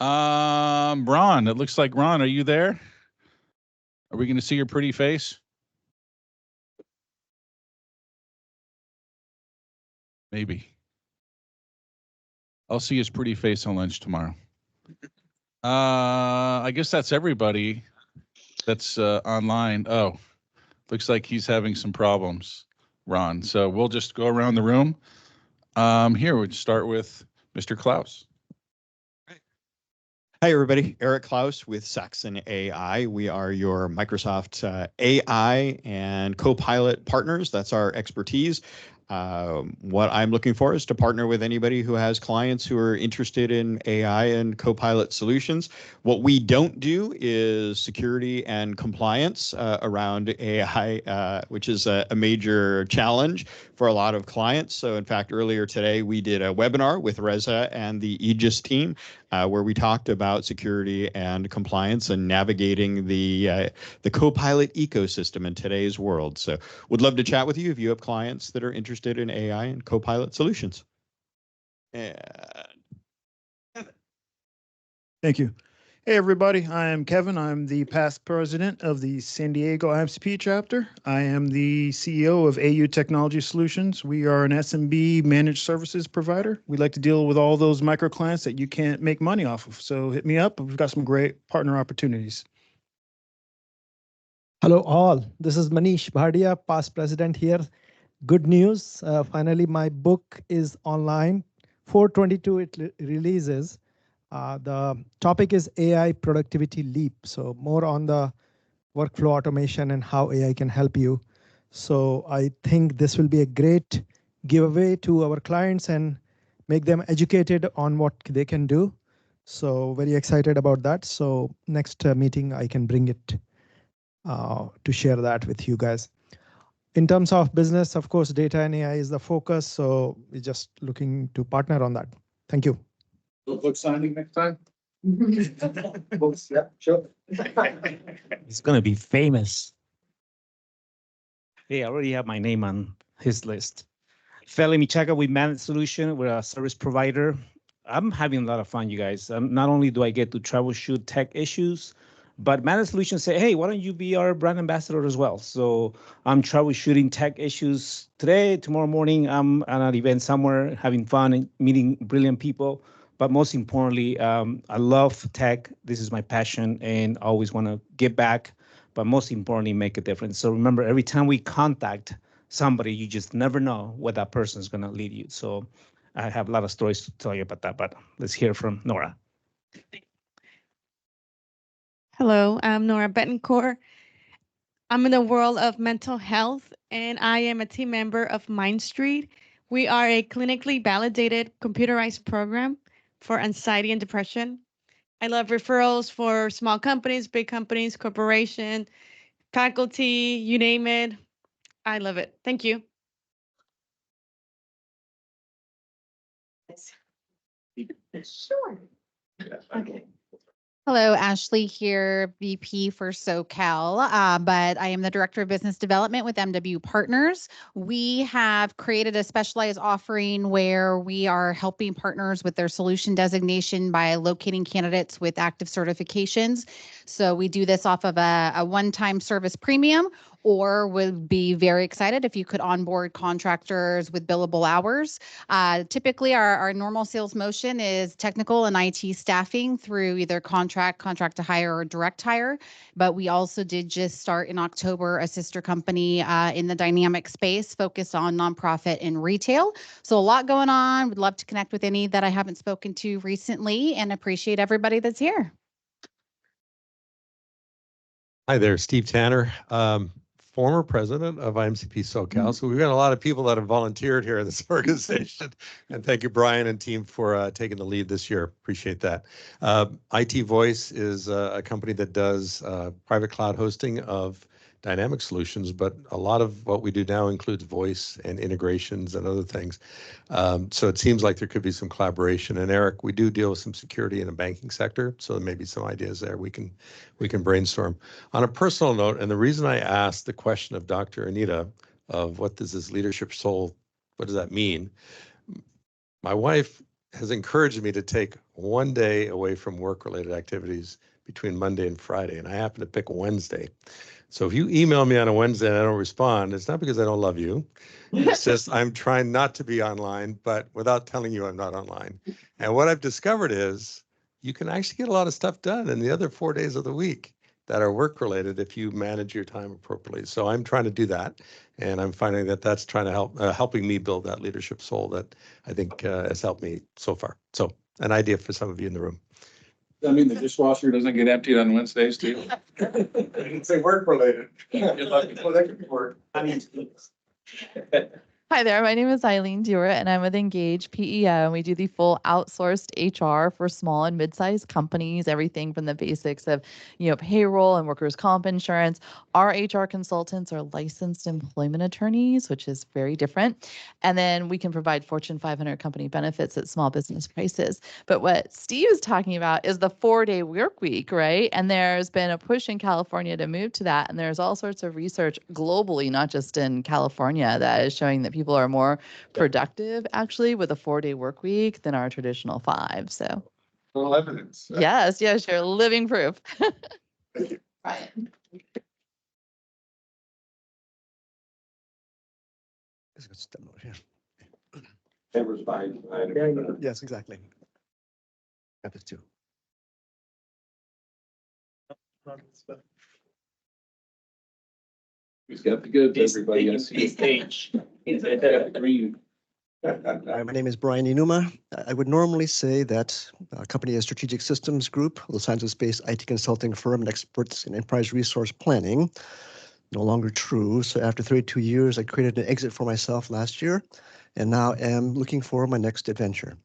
Ron, it looks like Ron, are you there? Are we going to see your pretty face? Maybe. I'll see his pretty face on lunch tomorrow. I guess that's everybody that's online. Oh, looks like he's having some problems, Ron. So we'll just go around the room. Here, we'll start with Mr. Klaus. Hi, everybody. Eric Klaus with Saxon AI. We are your Microsoft AI and Copilot partners. That's our expertise. What I'm looking for is to partner with anybody who has clients who are interested in AI and Copilot solutions. What we don't do is security and compliance around AI, which is a major challenge for a lot of clients. So in fact, earlier today, we did a webinar with Reza and the Aegis team where we talked about security and compliance and navigating the Copilot ecosystem in today's world. So would love to chat with you if you have clients that are interested in AI and Copilot solutions. And Thank you. Hey, everybody. I am Kevin. I'm the past president of the San Diego IAMCP chapter. I am the CEO of AU Technology Solutions. We are an SMB managed services provider. We like to deal with all those micro clients that you can't make money off of. So hit me up. We've got some great partner opportunities. Hello, all. This is Manish Bhadia, past president here. Good news. Finally, my book is online. 4/22 it releases. The topic is AI productivity leap. So more on the workflow automation and how AI can help you. So I think this will be a great giveaway to our clients and make them educated on what they can do. So very excited about that. So next meeting, I can bring it to share that with you guys. In terms of business, of course, data and AI is the focus. So we're just looking to partner on that. Thank you. Book signing next time? Books, yeah, sure. He's going to be famous. Hey, I already have my name on his list. Feli Michaga with Managed Solution. We're a service provider. I'm having a lot of fun, you guys. Not only do I get to troubleshoot tech issues, but Managed Solutions say, hey, why don't you be our brand ambassador as well? So I'm troubleshooting tech issues today, tomorrow morning. I'm at an event somewhere having fun and meeting brilliant people. But most importantly, I love tech. This is my passion and I always want to give back, but most importantly, make a difference. So remember, every time we contact somebody, you just never know where that person is going to lead you. So I have a lot of stories to tell you about that, but let's hear from Nora. Hello, I'm Nora Betancourt. I'm in the world of mental health, and I am a team member of Mind Street. We are a clinically validated computerized program for anxiety and depression. I love referrals for small companies, big companies, corporation, faculty, you name it. I love it. Thank you. Sure. Okay. Hello, Ashley here, VP for SoCal, but I am the Director of Business Development with MW Partners. We have created a specialized offering where we are helping partners with their solution designation by locating candidates with active certifications. So we do this off of a one-time service premium, or would be very excited if you could onboard contractors with billable hours. Typically, our normal sales motion is technical and IT staffing through either contract to hire, or direct hire. But we also did just start in October a sister company in the dynamic space focused on nonprofit and retail. So a lot going on. Would love to connect with any that I haven't spoken to recently, and appreciate everybody that's here. Hi there, Steve Tanner, former president of IAMCP SoCal. So we've got a lot of people that have volunteered here in this organization. And thank you, Brian and team, for taking the lead this year. Appreciate that. IT Voice is a company that does private cloud hosting of dynamic solutions, but a lot of what we do now includes voice and integrations and other things. So it seems like there could be some collaboration. And Eric, we do deal with some security in the banking sector, so there may be some ideas there we can brainstorm. On a personal note, and the reason I asked the question of Dr. Anita of what does this leadership soul, what does that mean? My wife has encouraged me to take one day away from work-related activities between Monday and Friday, and I happen to pick Wednesday. So if you email me on a Wednesday and I don't respond, it's not because I don't love you. It's just I'm trying not to be online, but without telling you I'm not online. And what I've discovered is you can actually get a lot of stuff done in the other 4 days of the week that are work-related if you manage your time appropriately. So I'm trying to do that, and I'm finding that that's trying to helping me build that leadership soul that I think has helped me so far. So an idea for some of you in the room. I mean, the dishwasher doesn't get emptied on Wednesdays too. I didn't say work-related. Well, that could be work. Hi there, my name is Eileen Dewar and I'm with Engage PEO. We do the full outsourced HR for small and mid-sized companies, everything from the basics of, payroll and workers' comp insurance. Our HR consultants are licensed employment attorneys, which is very different. And then we can provide Fortune 500 company benefits at small business prices. But what Steve is talking about is the 4-day work week, right? And there's been a push in California to move to that. And there's all sorts of research globally, not just in California, that is showing that people are more productive actually with a 4-day work week than our traditional 5. So Little evidence. yes, you're living proof. Right. Members by. Yes, exactly. Got this too. He's got the goods, everybody. I see. Stage. He's got the green. Hi, my name is Brian Inuma. I would normally say that a company is Strategic Systems Group, a Los Angeles-based IT consulting firm and experts in enterprise resource planning. No longer true. So after 32 years, I created an exit for myself last year, and now am looking for my next adventure.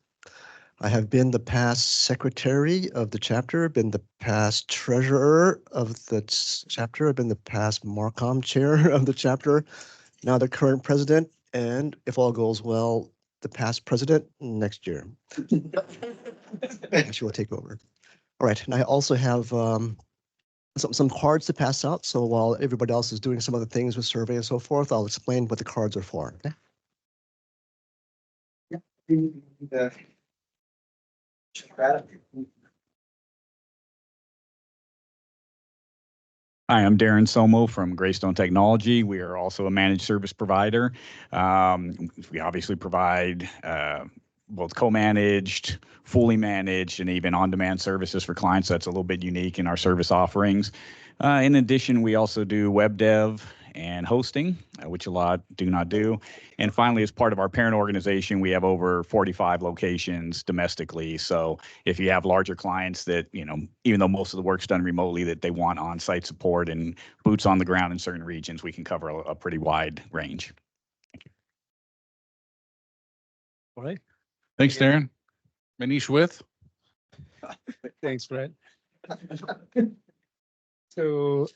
I have been the past secretary of the chapter, been the past treasurer of the chapter, I've been the past Marcom chair of the chapter, now the current president, and if all goes well, the past president next year. She will take over. All right, and I also have some cards to pass out. So while everybody else is doing some other things with survey and so forth, I'll explain what the cards are for. Okay? Yeah. Hi, I'm Darren Somo from Greystone Technology. We are also a managed service provider. We obviously provide both co-managed, fully managed, and even on-demand services for clients. That's a little bit unique in our service offerings. In addition, we also do web dev and hosting, which a lot do not do. And finally, as part of our parent organization, we have over 45 locations domestically. So if you have larger clients that, even though most of the work's done remotely, that they want on-site support and boots on the ground in certain regions, we can cover a pretty wide range. All right. Thanks, Darren. Manish with. Thanks, Fred. So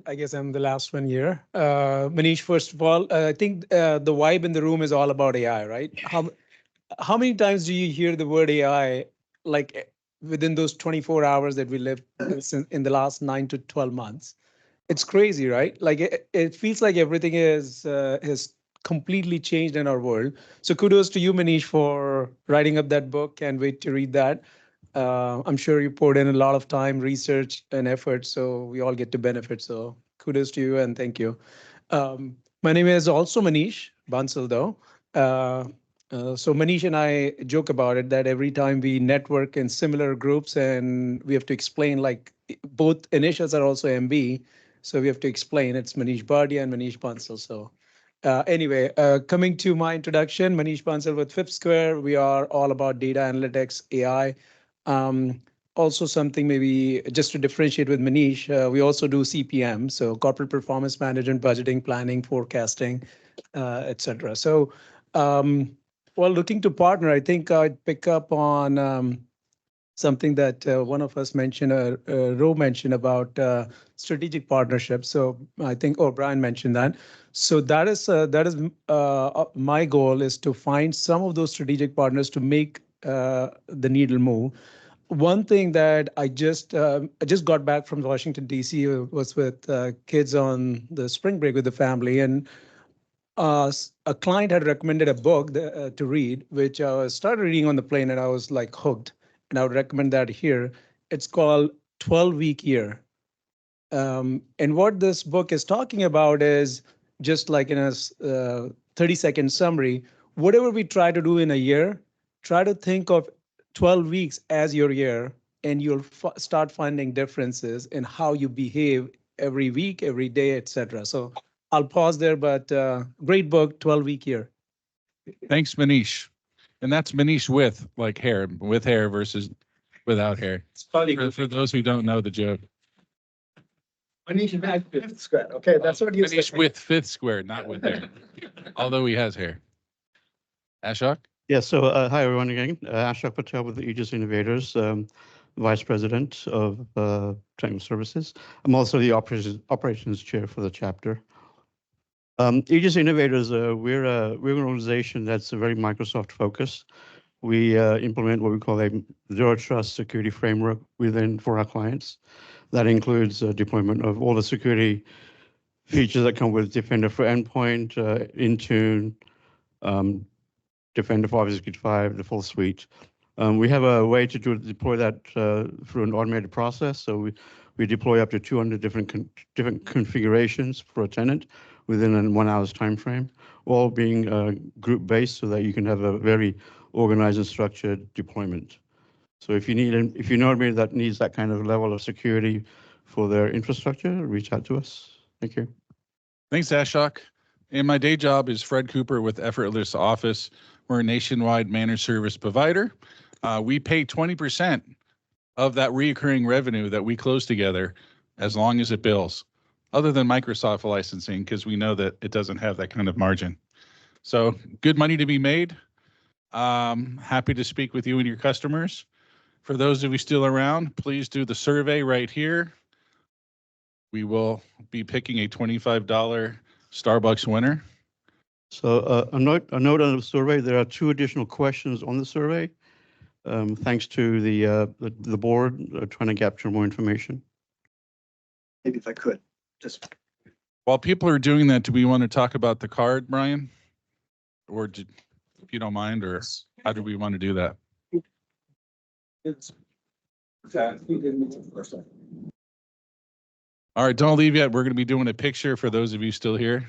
I guess I'm the last one here. Manish, first of all, I think the vibe in the room is all about AI, right? How many times do you hear the word AI like within those 24 hours that we lived in the last 9 to 12 months? It's crazy, right? Like it feels like everything has completely changed in our world. So kudos to you, Manish, for writing up that book. Can't wait to read that. I'm sure you poured in a lot of time, research, and effort, so we all get to benefit. So kudos to you and thank you. My name is also Manish Bansal, though. So Manish and I joke about it that every time we network in similar groups and we have to explain, like both initials are also MB, so we have to explain it's Manish Bardia and Manish Bansal. So anyway, coming to my introduction, Manish Bansal with Fifth Square. We are all about data analytics, AI. Also something maybe just to differentiate with Manish, we also do CPM, so corporate performance management, budgeting, planning, forecasting, etc. So while looking to partner, I think I'd pick up on something that one of us mentioned, Ro mentioned about strategic partnerships. So I think, Brian mentioned that. So that is my goal is to find some of those strategic partners to make the needle move. One thing that I just got back from Washington, D.C. was with kids on the spring break with the family, and a client had recommended a book to read, which I started reading on the plane, and I was like hooked. And I would recommend that here. It's called 12-Week Year. And what this book is talking about is just like in a 30-second summary, whatever we try to do in a year, try to think of 12 weeks as your year, and you'll start finding differences in how you behave every week, every day, etc. So I'll pause there, but great book, 12-Week Year. Thanks, Manish. And that's Manish with hair versus without hair. It's funny. For those who don't know the joke. Manish with Fifth Square. Okay, that's what you said. Manish with Fifth Square, not with hair. Although he has hair. Ashok? Yeah, so hi everyone again. Ashok Patel with the Aegis Innovators, Vice President of Technical Services. I'm also the operations chair for the chapter. Aegis Innovators, we're an organization that's very Microsoft focused. We implement what we call a zero trust security framework for our clients. That includes deployment of all the security features that come with Defender for Endpoint, Intune, Defender for Office 365, the full suite. We have a way to deploy that through an automated process. So we deploy up to 200 different configurations for a tenant within a 1 hour's time frame, all being group-based so that you can have a very organized and structured deployment. So if you know anybody that needs that kind of level of security for their infrastructure, reach out to us. Thank you. Thanks, Ashok. And my day job is Fred Cooper with Effortless Office. We're a nationwide managed service provider. We pay 20% of that recurring revenue that we close together as long as it bills, other than Microsoft licensing, because we know that it doesn't have that kind of margin. So good money to be made. Happy to speak with you and your customers. For those of you still around, please do the survey right here. We will be picking a $25 Starbucks winner. So a note on the survey, there are 2 additional questions on the survey, thanks to the board trying to capture more information. maybe if I could, just. While people are doing that, do we want to talk about the card, Brian? Or if you don't mind, or how do we want to do that? All right, don't leave yet. We're going to be doing a picture for those of you still here.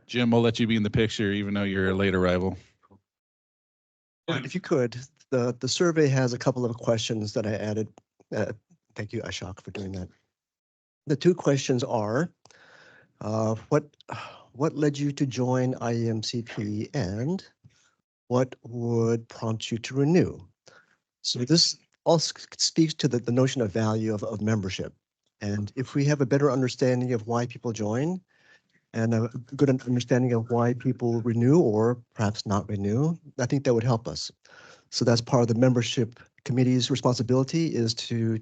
Jim, we'll let you be in the picture even though you're a late arrival. If you could, the survey has a couple of questions that I added. Thank you, Ashok, for doing that. The two questions are, what led you to join IAMCP and what would prompt you to renew? So this all speaks to the notion of value of membership. And if we have a better understanding of why people join and a good understanding of why people renew or perhaps not renew, I think that would help us. So that's part of the membership committee's responsibility, is to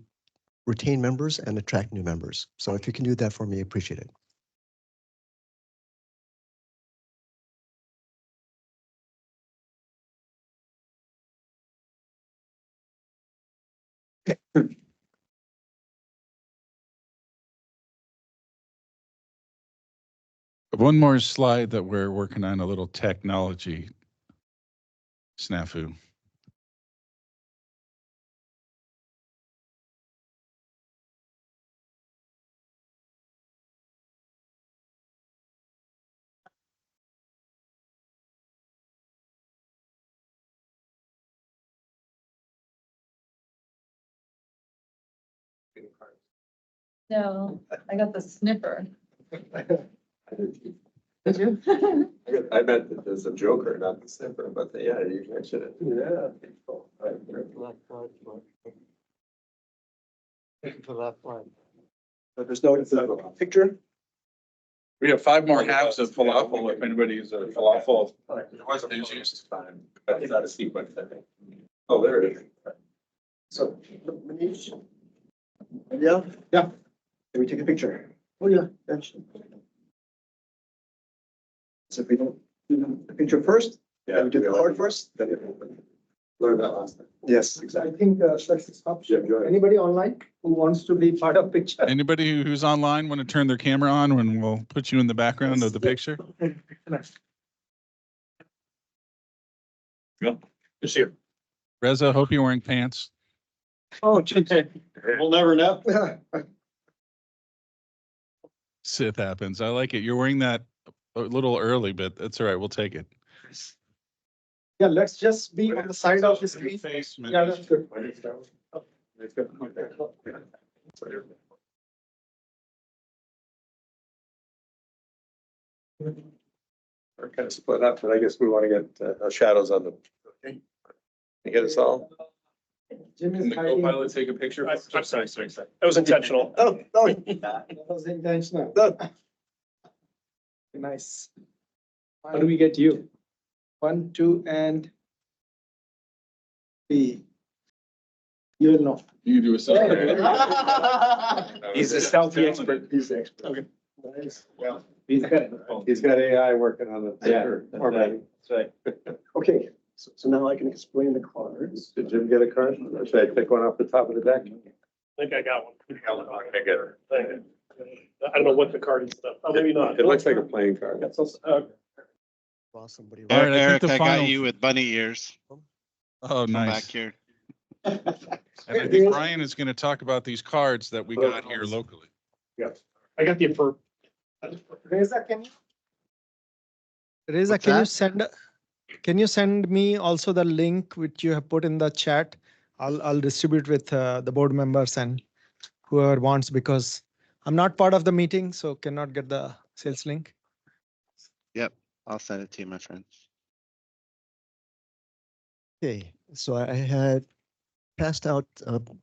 retain members and attract new members. So if you can do that for me, appreciate it. One more slide that we're working on, a little technology snafu. No, I got the sniffer. Did you? I meant that there's a joker, not the sniffer, but yeah, you mentioned it. Yeah. But there's no picture? We have 5 more halves of falafel if anybody's a falafel enthusiast. That's not a sequence, I think. Oh, there it is. So, Manish? Yeah? Yeah. Can we take a picture? Oh, yeah, actually. So if we don't do the picture first, Yeah, we do the card first, then learned that last time. yes, I exactly. think let's stop. Yeah, go ahead. Anybody online who wants to be part of picture? Anybody who's online want to turn their camera on when we'll put you in the background of the picture? Good to see you. Reza, hope you're wearing pants. Oh, We'll never know. Sith happens. I like it. You're wearing that a little early, but that's all right. We'll take it. yeah, let's just be on the side of the screen. Face, man. Yeah, that's good. We're kind of split up, but I guess we want to get shadows on the. You get us all? Jim Can is the hiding. co-pilot take a picture? I'm sorry. That was intentional. Oh, That was intentional. Nice. How do we get you? 1, 2, and 3. You will know. You do a selfie. He's a selfie expert. He's the expert. Okay. Nice. Well, He's got it. he's got AI working on the picture formatting. That's right. okay, so now I can explain the cards. Did Jim get a card? Or should I pick one off the top of the deck? I think I got one. I get her. I don't know what the card is stuff. Oh, maybe not. It looks like a playing card. Somebody. All right, I Eric, think the I final. got you with bunny ears. Oh, Come back nice. here. And I think Brian is going to talk about these cards that we got here locally. Yes. I got the affirm. Reza, can you? Reza, What's can you that? send me also the link which you have put in the chat? I'll distribute with the board members and whoever wants, because I'm not part of the meeting, so cannot get the sales link. Yep, I'll send it to you, my friend. Okay, so I had passed out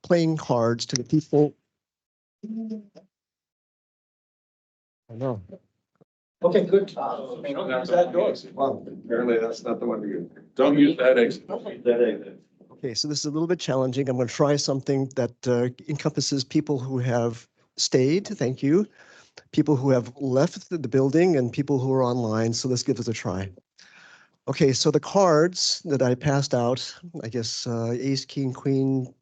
playing cards to the people. I know. Okay, good. Wow, apparently that's not the one to use. Don't use that exit. Okay, so this is a little bit challenging. I'm going to try something that encompasses people who have stayed, thank you, people who have left the building, and people who are online. So let's give this a try. Okay, so the cards that I passed out, I guess ace, king, queen,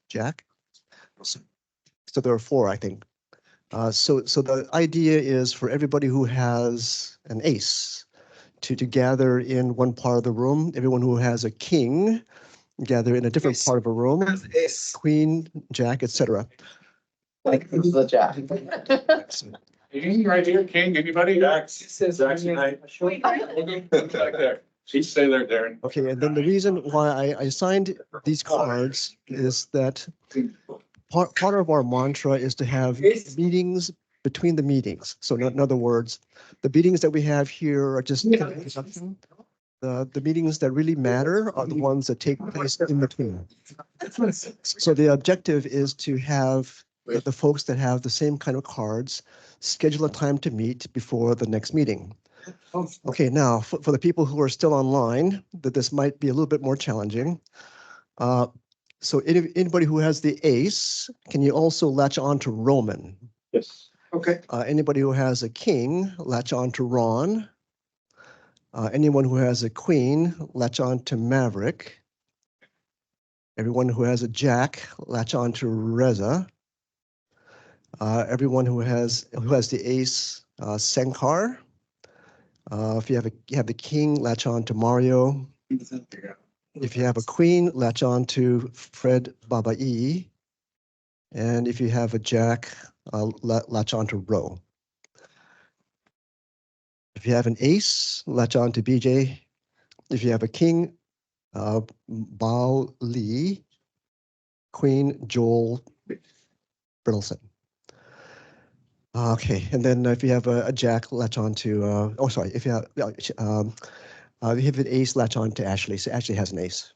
jack. So there are 4, I think. So the idea is for everybody who has an ace to gather in one part of the room. Everyone who has a king gather in a different part of a room. Queen, jack, etc. Like the jack. King right here, king, anybody? Jack's tonight. Back there. She'd stay there, Darren. Okay, and then the reason why I assigned these cards is that part of our mantra is to have meetings between the meetings. So in other words, the meetings that we have here are just introduction. The meetings that really matter are the ones that take place in between. So the objective is to have the folks that have the same kind of cards schedule a time to meet before the next meeting. Okay, now for the people who are still online, that this might be a little bit more challenging. So anybody who has the ace, can you also latch on to Roman? Yes. Okay. Anybody who has a king, latch on to Ron. Anyone who has a queen, latch on to Maverick. Everyone who has a jack, latch on to Reza. Everyone who has the ace, Senkar. If you have the king, latch on to Mario. If you have a queen, latch on to Fred Babai. And if you have a jack, latch on to Ro. If you have an ace, latch on to BJ. If you have a king, Bao Li. Queen, Joel Brittleson. Okay, and then if you have a jack, latch on to, if you have an ace, latch on to Ashley. So Ashley has an ace.